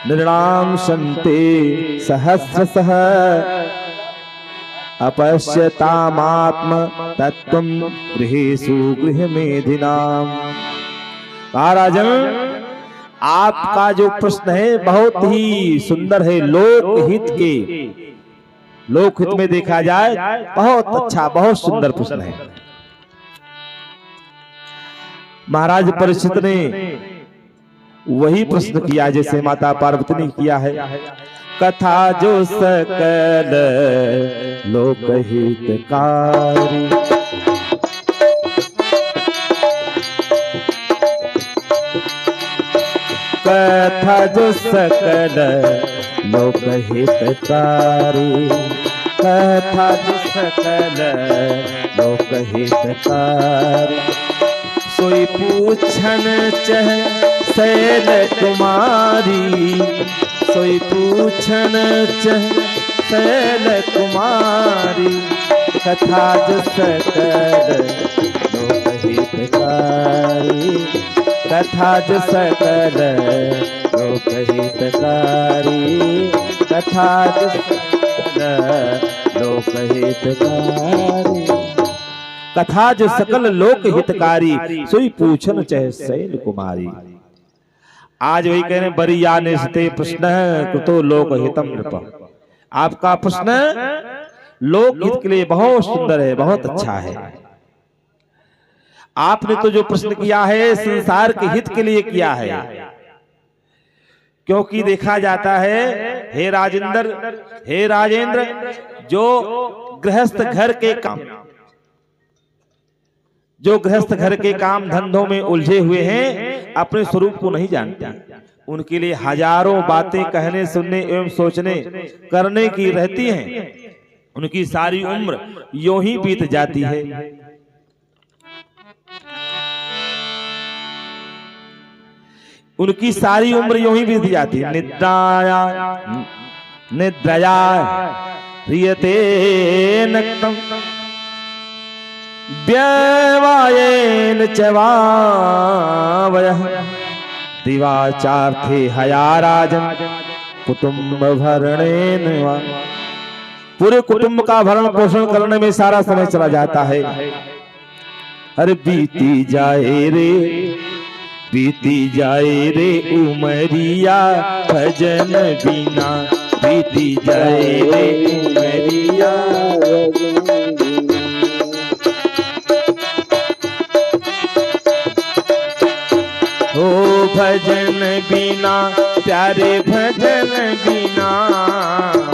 नृणां शन्ते सहस्रशः, अपश्यतामात्म तत्त्वं गृहेषु गृहमेधिनाम्। कहा राजन आपका जो प्रश्न है बहुत ही सुंदर है, लोकहित के, लोकहित में देखा जाए बहुत अच्छा, बहुत सुंदर प्रश्न है। महाराज परीक्षित ने वही प्रश्न किया जैसे माता पार्वती ने किया है। कथा जो सकल लोकहितकारी, कथा जो सकल लोकहितकारी, कथा जो सकल लोकहितकारी, सोई पूछन चह शैल कुमारी, सोई पूछन चह शैल कुमारी, कथा जो सकल लोकहितकारी, कथा जो सकल लोकहितकारी, कथा जो सकल लोकहितकारी, कथा जो सकल लोकहितकारी, सोई पूछन चह शैल कुमारी। आज वही कह रहे हैं, बरियाने सते प्रश्न कृतो लोकहितम नृप। आपका प्रश्न लोकहित के लिए बहुत सुंदर है, बहुत अच्छा है। आपने तो जो प्रश्न किया है संसार के हित के लिए किया है, क्योंकि देखा जाता है हे राजेंद्र, हे राजेंद्र, जो गृहस्थ घर के काम, जो गृहस्थ घर के काम धंधों में उलझे हुए हैं, अपने स्वरूप को नहीं जानते, उनके लिए हजारों बातें कहने सुनने एवं सोचने करने की रहती हैं, उनकी सारी उम्र यूं ही बीत जाती है। उनकी सारी उम्र यूं ही बीत जाती है। निद्रया रियते नक्तम व्यवायेन चवावयः दिवाचार्थे हया राजन कुटुंब भरणेन वा। पूरे कुटुंब का भरण पोषण करने में सारा समय चला जाता है। अरे बीती जाए रे उमरिया भजन बिना, बीती जाए रे उमरिया ओ भजन बिना प्यारे भजन बिना,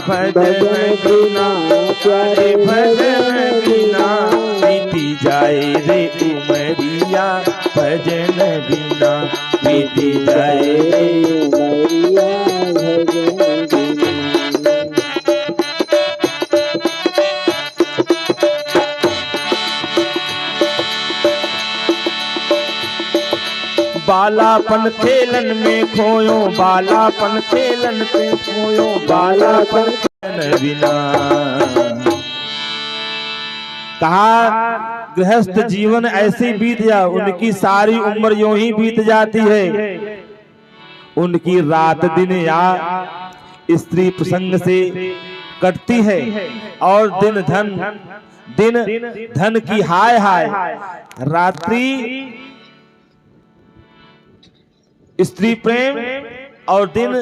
भजन बिना प्यारे भजन बिना, बीती जाए रे उमरिया भजन बिना, बीती जाए रे उमरिया भजन बिना। बालापन खेलन में खोयो, बालापन खेलन पे खोयो, बालापन खेलन बिना। कहा गृहस्थ जीवन ऐसे बीत जा, उनकी सारी उम्र यूं ही बीत जाती है। उनकी रात दिन या स्त्री प्रसंग से कटती है और दिन धन की हाय हाय, रात्रि स्त्री प्रेम और दिन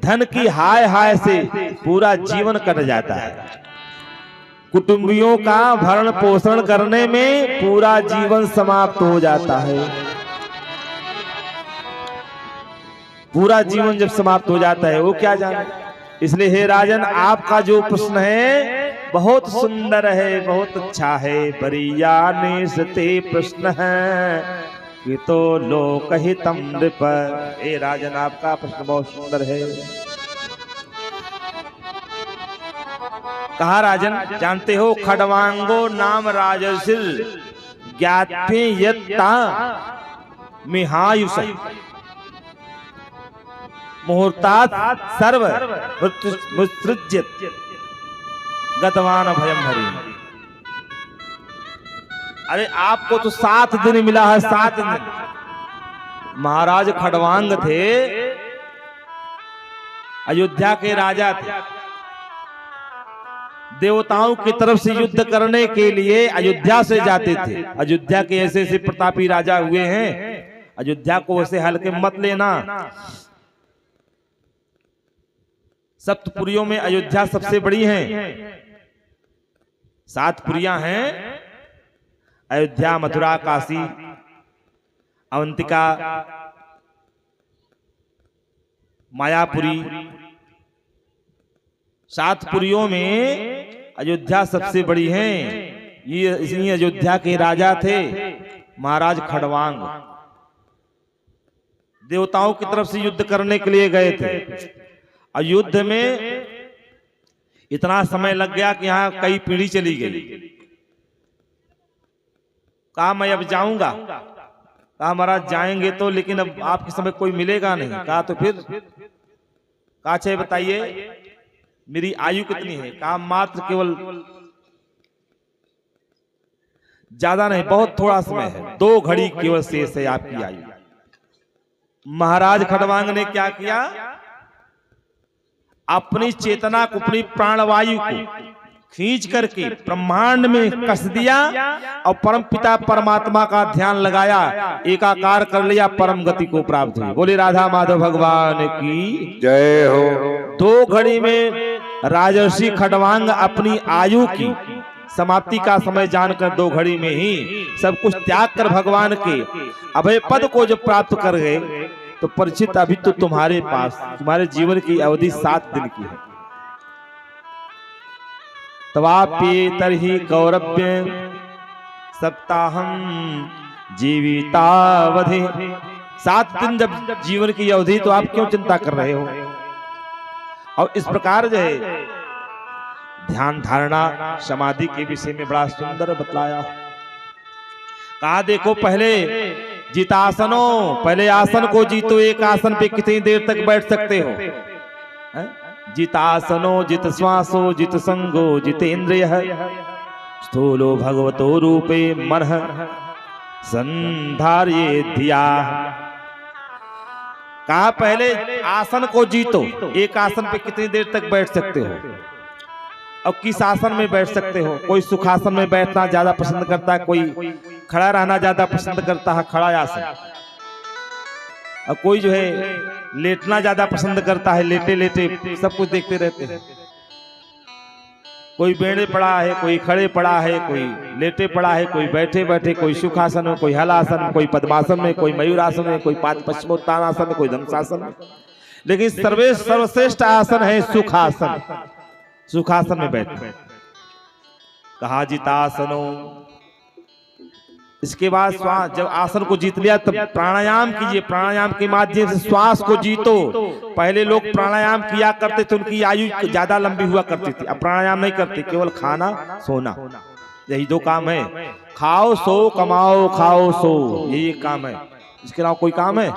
धन की हाय हाय से पूरा जीवन कट जाता है। कुटुंबियों का भरण पोषण करने में पूरा जीवन समाप्त हो जाता है। पूरा जीवन जब समाप्त हो जाता है वो क्या जाने। इसलिए हे राजन, आपका जो प्रश्न है बहुत सुंदर है, बहुत अच्छा है। बरिया निसते प्रश्न है कि तो लोक हितम नृप। हे राजन, आपका प्रश्न बहुत सुंदर है। कहा राजन, जानते हो खडवांगो नाम राजर्षि ज्ञाते यत्ता मिहायुष मुहूर्तात् सर्व मुत्सृज्यत गतवान भयम हरि। अरे आपको तो 7 दिन मिला है, 7 दिन। महाराज खडवांग थे, अयोध्या के राजा थे। देवताओं की तरफ से युद्ध करने के लिए अयोध्या से जाते थे। अयोध्या के ऐसे ऐसे प्रतापी राजा हुए हैं, अयोध्या को ऐसे हल्के मत लेना। सप्तपुरियों में अयोध्या सबसे बड़ी है। 7 पुरियां हैं, अयोध्या, मथुरा, काशी, अवंतिका, मायापुरी। 7 पुरियों में अयोध्या सबसे बड़ी है। ये इसलिए अयोध्या के राजा थे महाराज खडवांग। देवताओं की तरफ से युद्ध करने के लिए गए थे। और युद्ध में इतना समय लग गया कि यहाँ कई पीढ़ी चली गई। कहा मैं अब जाऊंगा। कहा महाराज जाएंगे तो, लेकिन अब आपके समय कोई मिलेगा नहीं। कहा तो फिर? कहा अच्छा बताइए मेरी आयु कितनी है? कहा मात्र केवल, ज्यादा नहीं, बहुत थोड़ा समय है, 2 घड़ी केवल शेष है आपकी आयु। महाराज खडवांग ने क्या किया? अपनी चेतना को, अपनी प्राणवायु को खींच करके ब्रह्मांड में कस दिया और परम पिता परमात्मा का ध्यान लगाया, एकाकार कर लिया, परम गति को प्राप्त हुई। बोले राधा माधव भगवान की जय हो। 2 घड़ी में राजर्षि खडवांग अपनी आयु की समाप्ति का समय जानकर 2 घड़ी में ही सब कुछ त्याग कर भगवान के अभय पद को जब प्राप्त कर गए, तो परीक्षित अभी तो तुम्हारे पास, तुम्हारे जीवन की अवधि 7 दिन की है। तवाप्येतर्हि कौरव्य सप्ताहं जीवितावधि। 7 दिन जब जीवन की अवधि, तो आप क्यों चिंता कर रहे हो? और इस प्रकार जो है ध्यान धारणा समाधि के विषय में बड़ा सुंदर बतलाया। कहा देखो पहले जितासनों, पहले आसन को जीतो। एक आसन पे कितनी देर तक बैठ सकते हो? जितासनो जित श्वासो जित संगो जितेन्द्रिय स्थूलो भगवतो रूपे मनः संधार्ये धिया। कहा पहले आसन को जीतो। एक आसन पे कितनी देर तक बैठ सकते हो और किस आसन में बैठ सकते हो? कोई सुखासन में बैठना ज्यादा पसंद करता है, कोई खड़ा रहना ज्यादा पसंद करता है, खड़ा आसन। और कोई जो है लेटना ज्यादा पसंद करता है, लेटे लेटे सब कुछ देखते रहते हैं। कोई बेड़े पड़ा है, कोई खड़े पड़ा है, कोई लेटे पड़ा है, कोई बैठे बैठे, कोई सुखासन में, कोई हलासन में, कोई पद्मासन में, कोई मयूरासन में, कोई पश्चिमोत्तानासन में, कोई धनुषासन में। लेकिन सर्वश्रेष्ठ आसन है सुखासन। सुखासन में बैठे। कहा जितासनो। इसके बाद श्वास, जब आसन को जीत लिया तब प्राणायाम कीजिए। प्राणायाम के माध्यम से श्वास को जीतो। पहले लोग प्राणायाम किया करते थे, उनकी आयु ज्यादा लंबी हुआ करती थी। अब प्राणायाम नहीं करते, केवल खाना सोना, यही दो काम है। खाओ सो कमाओ, खाओ सो, यही एक काम है। इसके अलावा कोई काम है?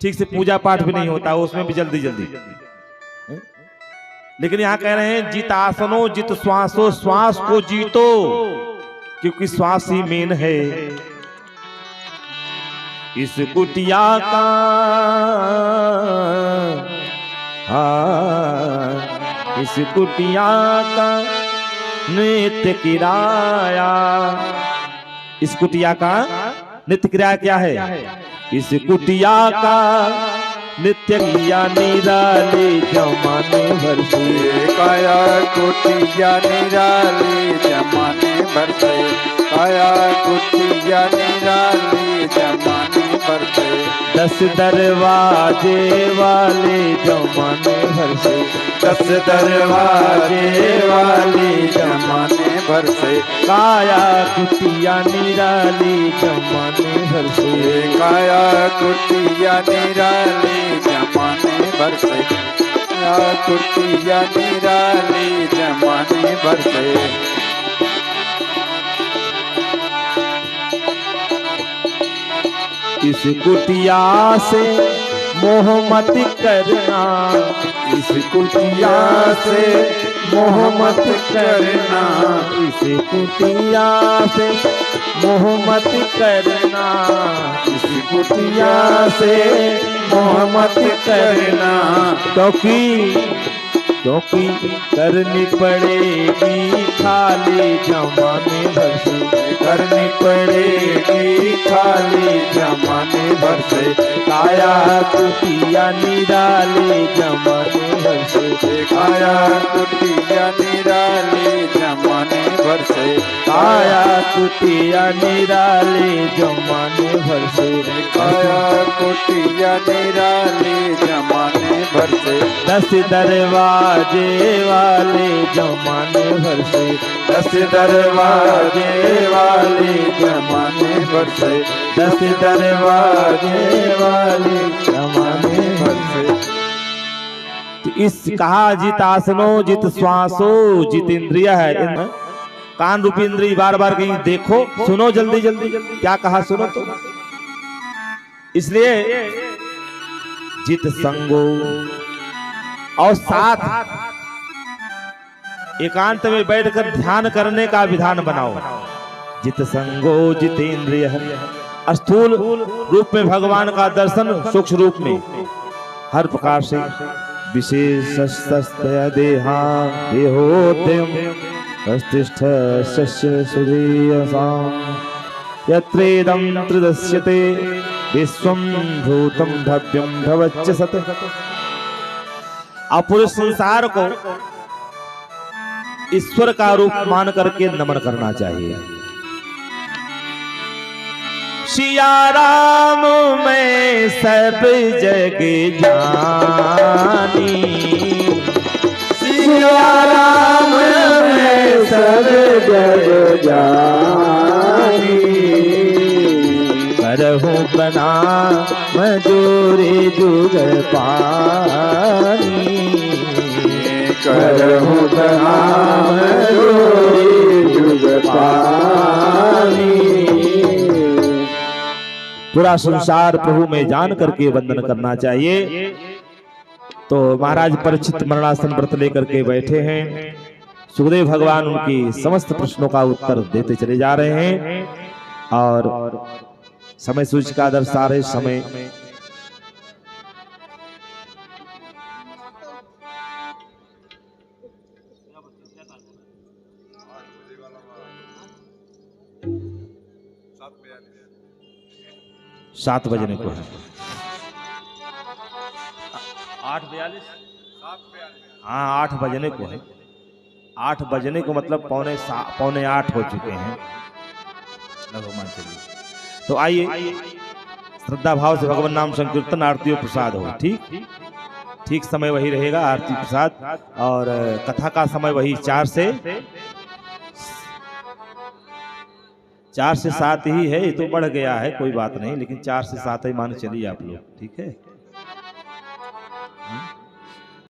ठीक से पूजा पाठ भी नहीं होता, उसमें भी जल्दी जल्दी। लेकिन यहाँ कह रहे हैं जित आसनो जित श्वासो, श्वास को जीतो, क्योंकि श्वास ही मेन है। इस कुटिया का इस कुटिया का नित्य किराया। इस कुटिया का नित्य किराया क्या है? इस कुटिया का नित्य किया निराले जमाने भर से। काया कुटिया निराले जमाने भर से। काया कुटिया निराले जमाने भर से। 10 दरवाजे वाले जमाने भर से। 10 दरवाजे वाले जमाने भर से। काया कुटिया निराली जमाने भर से। काया कुटिया निराली जमाने भर से। काया कुटिया निराली जमाने भर से। इस कुटिया से मोह मत करना। इस कुटिया से मोह मत करना। इस कुटिया से मोह मत करना। इस कुटिया से मोह मत करना। क्योंकि करनी पड़ेगी खाली जमाने भर से। करनी पड़ेगी खाली जमाने भर से। काया कुटिया निराले जमाने भर से। काया कुटिया निराले जमाने भर से। काया कुटिया निराले जमाने भर से। काया कुटिया निराले जमाने भर से। 10 दरवाजे वाले जमाने भर से। 10 दरवाजे वाले जमाने भर से। 10 दरवाजे वाले जमाने भर से। तो इस कहा जित आसनो जित श्वासो जित इंद्रिय है। कान रूपी इंद्रिय बार बार कहीं देखो, सुनो जल्दी जल्दी। क्या कहा सुनो तो। इसलिए जित संगो, और साथ एकांत में बैठकर ध्यान करने का विधान बनाओ। जित संगो जितेंद्रिय, स्थूल रूप में भगवान का दर्शन, सूक्ष्म रूप में हर प्रकार से। विशेष देहा देहोद्यम अस्तिष्ठ शस्य सूर्यसाम यत्रेदं त्रिदस्यते विश्वं भूतं भव्यं भवच्च सत। आप पूरे संसार को ईश्वर का रूप मान करके नमन करना चाहिए। सिया राम मैं सब जग जानी। सिया राम मैं सब जग जानी। करहूं बना मजूरी जुग पानी। करहु धाम जोड़ी जुग पानी। पूरा संसार प्रभु में जान करके वंदन करना चाहिए। तो महाराज परीक्षित मरणासन व्रत लेकर के बैठे हैं। सुखदेव भगवान उनकी समस्त प्रश्नों का उत्तर देते चले जा रहे हैं और समय सूची का आदर सारे समय 7 बजने को है। 8:42। हाँ 8 बजने को है। 8 बजने को मतलब पौने 8 हो चुके हैं। भगवान चलिए तो आइए श्रद्धा भाव से भगवान नाम संकीर्तन आरती और प्रसाद हो। ठीक समय वही रहेगा, आरती प्रसाद और कथा का समय वही 4 से 7 ही है। ये तो बढ़ गया है, कोई बात नहीं, लेकिन 4 से 7 ही मान चलिए आप लोग, ठीक है।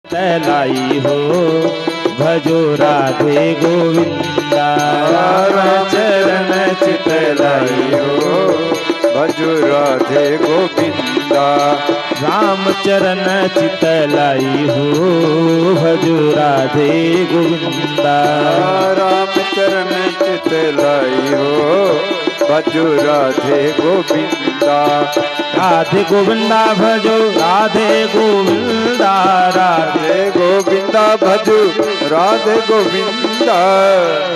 तैलाई हो भजो राधे गोविंदा, चरण चितलाई हो भजो राधे गोविंदा। राम चरण चितलाई हो भजो राधे गोविंदा। राम चरण चितलाई हो भजो राधे गोविंदा। राधे गोविंदा भजो राधे गोविंदा। राधे गोविंदा भजो राधे गोविंदा।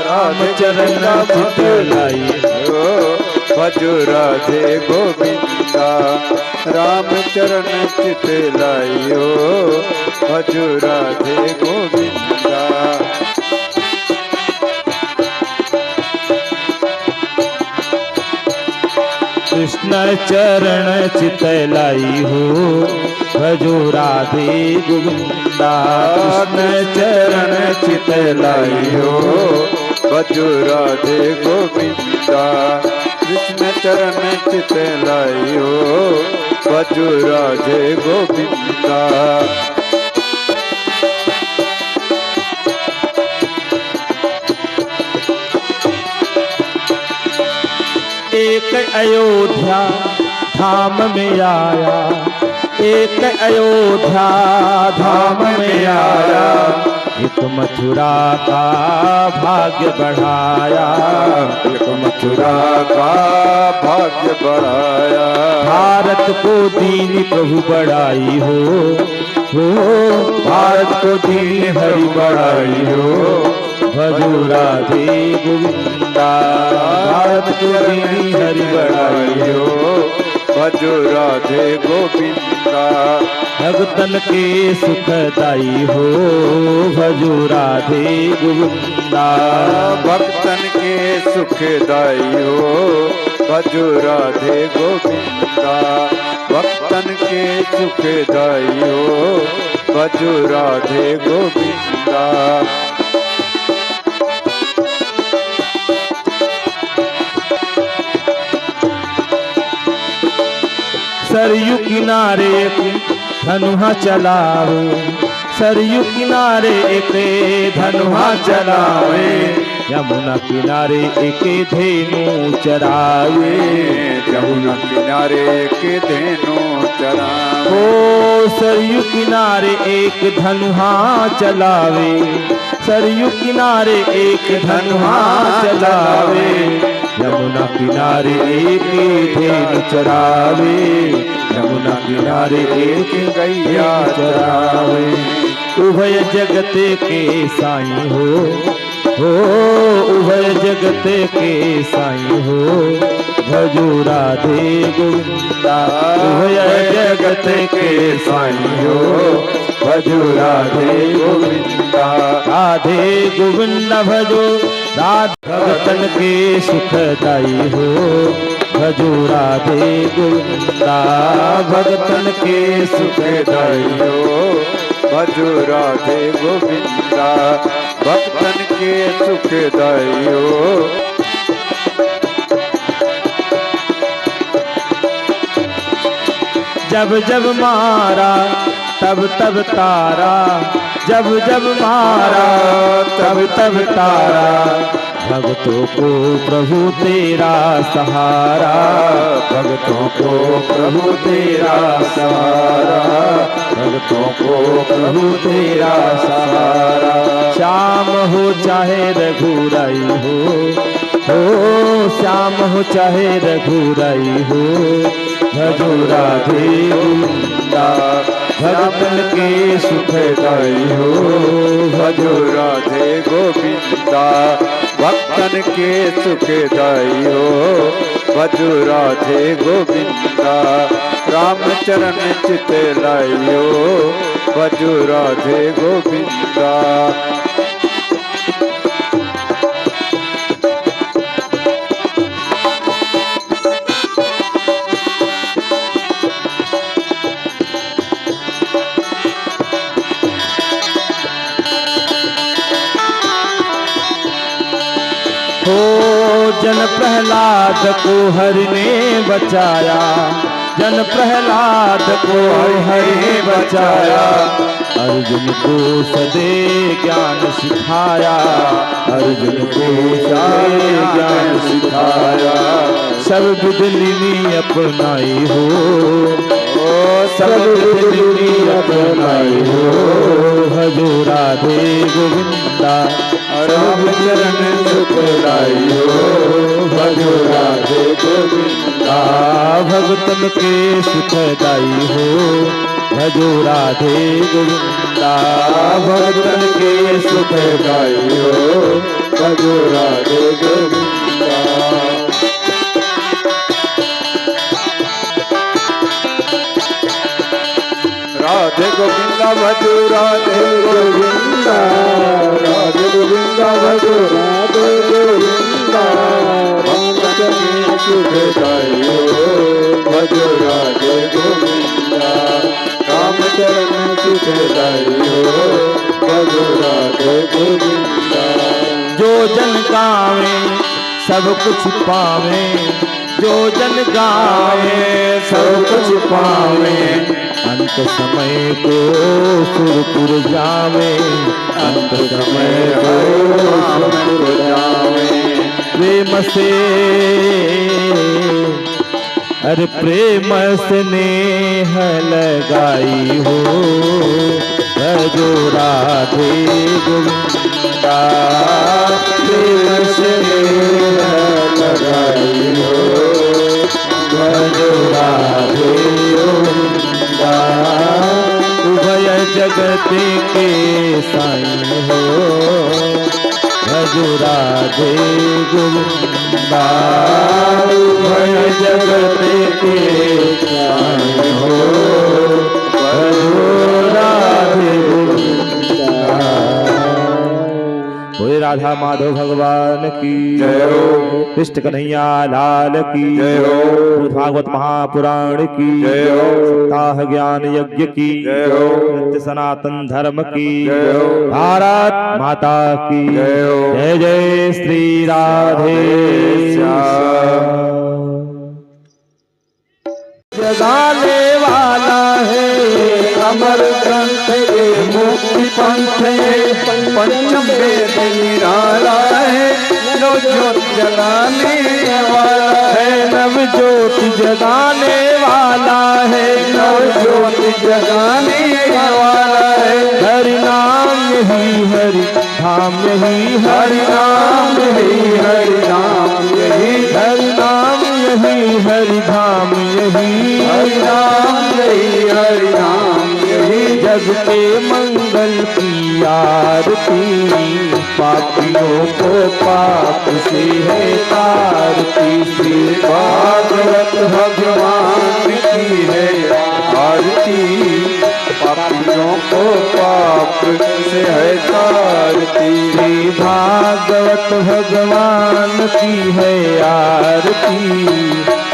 राम चरण चितलाई हो भजो राधे गोविंदा। राम चरण चितलाई हो भजो राधे गोविंदा। कृष्ण चरण चितलाई हो भजो राधे गोविंदा। कृष्ण चरण चितलाई हो भजो राधे गोविंदा। कृष्ण चरण चितलाई हो भजो राधे गोविंदा। एक अयोध्या धाम में आया, एक अयोध्या धाम में आया, एक मथुरा का भाग्य बढ़ाया, एक मथुरा का भाग्य बढ़ाया। भारत को दीन प्रभु बढ़ाई हो, भारत को दीन हरि बढ़ाई हो भजो राधे गोविंदा। भारत को दीन हरि बढ़ाई हो भजो राधे गोविंदा। भगतन के सुखदाई हो भजो राधे गोविंदा। भक्तन के सुखदाई हो भजो राधे गोविंदा। भक्तन के सुखदाई हो भजो राधे गोविंदा। सरयू किनारे एक धनुहा चलावे, सरयू किनारे एक धनुहा चलावे, यमुना किनारे एक धेनु चरावे, यमुना किनारे एक धेनु चरावे। ओ सरयू किनारे एक धनुहा चलावे, सरयू किनारे एक धनुहा चलावे, यमुना किनारे एक धेनु चरावे, यमुना किनारे एक गैया चरावे। उभय जगत के साईं हो उभय जगत के साईं हो भजो राधे गोविंदा। उभय जगत के साईं हो भजो राधे गोविंदा। राधे गोविंदा भजो राधे भगतन के सुखदाई हो भजो राधे गोविंदा। भगतन के सुखदाई हो भजो राधे गोविंदा। भक्तन के सुखदाई हो। जब जब मारा तब तब तारा, जब जब मारा तब तब तारा, भक्तों को प्रभु तेरा सहारा, भक्तों को प्रभु तेरा सहारा, भक्तों को प्रभु तेरा सहारा। श्याम हो चाहे रघुराई हो श्याम हो चाहे रघुराई हो, भजो राधे गोविंदा, भगतन के सुखदाई हो, भजो राधे गोविंदा, भक्तन के सुखदाई हो, भजो राधे गोविंदा, रामचरण चित लाइयो, भजो राधे गोविंदा। हो जन प्रहलाद को हरि ने बचाया, जन प्रहलाद को हरि ने बचाया, अर्जुन को सदे ज्ञान सिखाया, अर्जुन को सदे ज्ञान सिखाया, सब विदलिनी अपनाई हो, सब विदलिनी अपनाई हो, भजो राधे गोविंदा, राम चरण सुखदाई हो, भजो राधे गोविंदा, भगतन के सुखदाई हो, भजो राधे गोविंदा, भगतन के सुखदाई हो, भजो राधे गोविंदा। राधे गोविंदा भजो राधे गोविंदा, राधे गोविंदा भजो राधे गोविंदा, भगतन के सुखदाई हो, भजो राधे गोविंदा, रामचरण सुखदाई हो, भजो राधे गोविंदा। जो जन गावे सब कुछ पावे, जो जन गावे सब कुछ पावे, अंत समय को सुरपुर जावे, अंत समय को सुरपुर जावे, प्रेम से अरे प्रेम स्नेह लगाई हो, भजो राधे गोविंदा, प्रेम स्नेह लगाई हो, भजो राधे गोविंदा, उभय जगत के साईं हो, भजो राधे गोविंदा, उभय जगत के साईं हो, भजो राधे गोविंदा। बोले राधा माधव भगवान की जय हो, कृष्ण कन्हैया लाल की जय हो, भागवत महापुराण की जय हो, सप्ताह ज्ञान यज्ञ की जय हो, नित्य सनातन धर्म की जय हो, भारत माता की जय हो, जय जय श्री राधे श्याम। जगाने वाला है अमर ग्रंथ ये मुक्ति पंथ पंचम वेद निराला है, नव ज्योति जगाने वाला है, नव ज्योति जगाने वाला है, नव ज्योति जगाने वाला है, हरि नाम यही हरि धाम यही हरि नाम यही हरि नाम यही, हरि नाम यही हरि धाम यही, हरि नाम यही हरि नाम यही, जग के मंगल की आरती, पापियों को पाप से है तारती, श्री भागवत भगवान की है आरती, पापियों को पाप से है तारती, श्री भागवत भगवान की है आरती,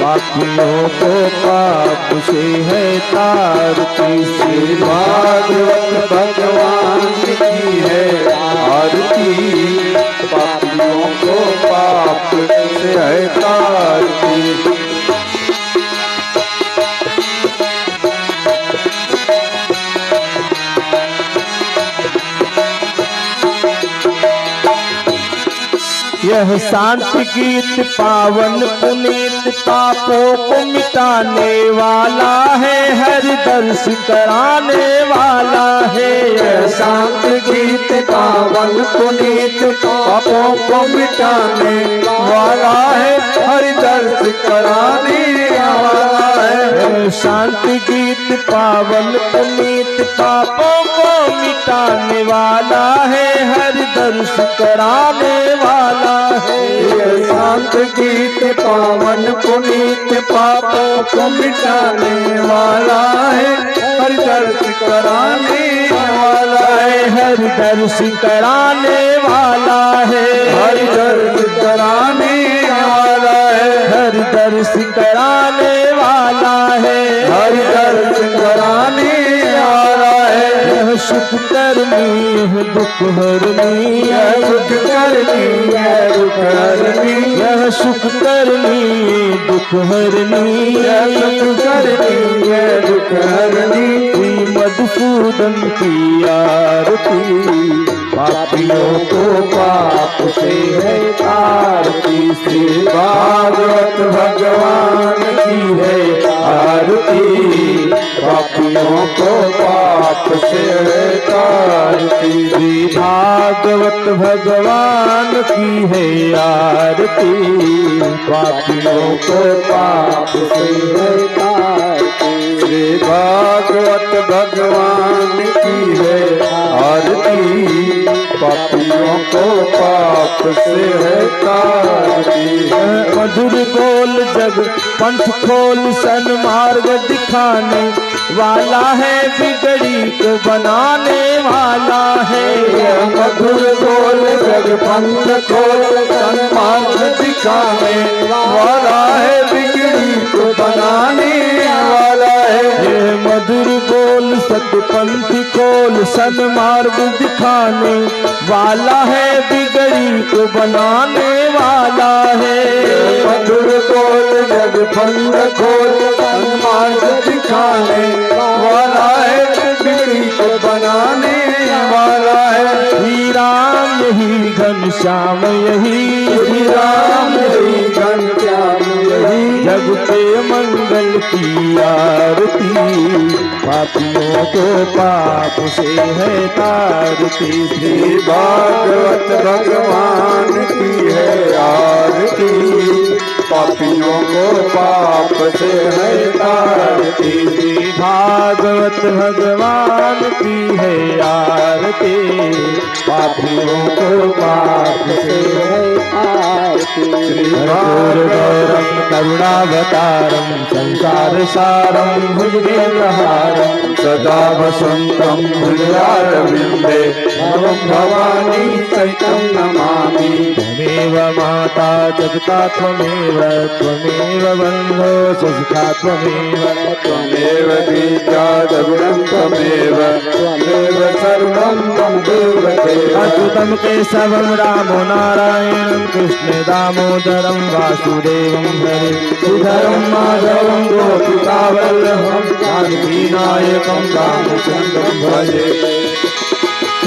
पापियों को पाप से है तारती, श्री भागवत भगवान की है आरती, पापियों को पाप से है तारती। यह शांति गीत पावन पुनीत पापों को मिटाने वाला है, हरि दर्श कराने वाला है। यह शांति गीत पावन पुनीत पापों को मिटाने वाला है, हरि दर्श कराने वाला है। शांति गीत पावन पुनीत पापों को मिटाने वाला है, हरि दर्श कराने वाला है। यह शांत गीत पावन पुनीत पापों को मिटाने वाला है, हरि दर्श कराने वाला है। हरि दर्श कराने वाला है, हरि दर्श कराने वाला है। हरि दर्श कराने वाला है, हरि दर्श कराने वाला है। यह सुख करनी है दुख हरनी, यह सुख करनी है दुख हरनी, यह सुख करनी दुख हरनी, यह सुख करनी है दुख हरनी। श्री मधुसूदन की आरती, पापियों को पाप से है आरती। श्री भागवत भगवान की है आरती, पापियों को पाप से है आरती। श्री भागवत भगवान की है आरती, पापियों को पाप से है आरती। श्री भागवत भगवान की है आरती, पापियों को पाप से है तारती। मधुर बोल जग पंथ खोल सन्मार्ग दिखाने वाला है, बिगड़ी को बनाने वाला है। मधुर बोल जग पंथ खोल सन्मार्ग दिखाने वाला है, बिगड़ी को बनाने वाला है। ये मधुर बोल सतपंथी खोल सन्मार्ग दिखाने वाला है, बिगड़ी को बनाने वाला है। मधुर बोल जग पंथ खोल सन्मार्ग दिखाने वाला है, बिगड़ी को बनाने वाला है। श्री राम यही घनश्याम यही, श्री राम यही घनश्याम यही, जग के मंगल की आरती, पापियों को पाप से है तारती। श्री भागवत भगवान की है आरती, पापियों को पाप से है तारती। श्री भागवत भगवान की है आरती, पापियों को पाप से है आरती। श्री गौरम करुणावतारम संसार सारम भुजगेन्द्रहारम सदा वसंतम हृदयारविंदे भवं भवानी सहितं नमामि। त्वमेव माता जगता त्वमेव, त्वमेव बन्धो सखा त्वमेव, त्वमेव बीजा जगुणं त्वमेव, त्वमेव सर्वं मम देवते। अच्युतं केशवं रामो नारायणं कृष्ण दामोदरं वासुदेवं हरे श्रीधरं माधवं गोपिकावल्लभं जानकीनायकं रामचन्द्रं भजे।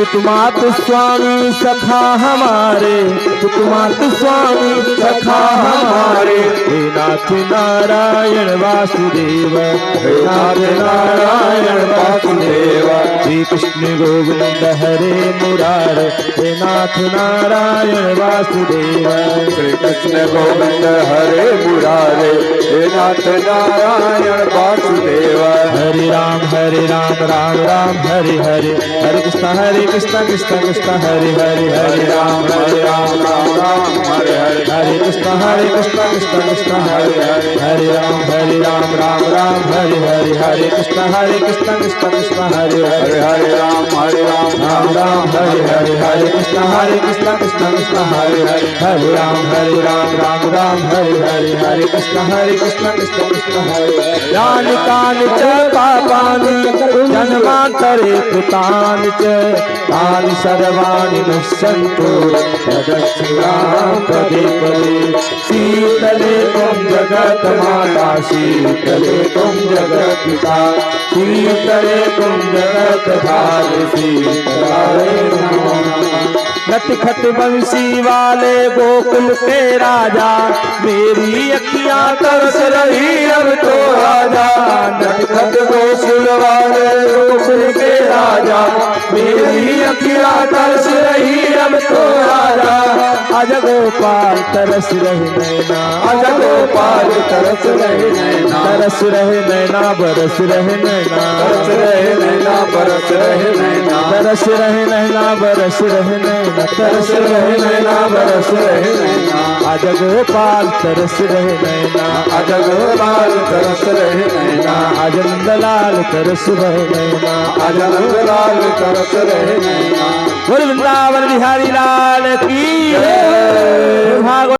तुमात स्वामी सखा हमारे, तुमात स्वामी सखा हमारे, हे नाथ नारायण वासुदेव, हे नाथ नारायण वासुदेव। श्री कृष्ण गोविंद हरे मुरारे, हे नाथ नारायण वासुदेव। श्री कृष्ण गोविंद हरे मुरारे, हे नाथ नारायण वासुदेव। हरे राम राम राम हरे हरे, हरे कृष्ण कृष्ण कृष्ण हरे हरे, हरे राम राम राम हरे हरे, हरे कृष्ण कृष्ण कृष्ण हरे हरे, हरे राम राम हरे हरे, हरे कृष्ण कृष्ण कृष्ण हरे हरे, हरे राम राम हरे हरे, हरे कृष्ण कृष्ण कृष्ण हरे हरे, हरे राम राम हरे हरे, हरे कृष्ण कृष्ण कृष्ण हरे हरे। यानि कानि च पापानि जन्मान्तरे कृतानि च तानि सर्वाणि नश्यन्तु तदक्षिणां पदे पदे। शीतले त्वं जगन्माता, शीतले त्वं जगत्पिता, शीतले त्वं जगत्धात्री, शीतलाय नमो नमः। नटखट बंसी वाले गोकुल के राजा, मेरी अखियां तरस रही अब तो आजा। नटखट गोकुल वाले गोकुल के राजा, मेरी अखियां तरस रही अब तो आजा। आज गोपाल तरस रहे नैना, आज गोपाल तरस रहे नैना, तरस रहे नैना, बरस रहे नैना, तरस रहे नैना, बरस रहे नैना, तरस रहे नैना, बरस रहे नैना, तरस रहे नैना, बरस रहे नैना। आज गोपाल तरस रहे नैना, आज गोपाल तरस रहे नैना, आज नंदलाल तरस रहे नैना, आज नंदलाल तरस रहे नैना। बोल वृंदावन बिहारी लाल की जय। भागवत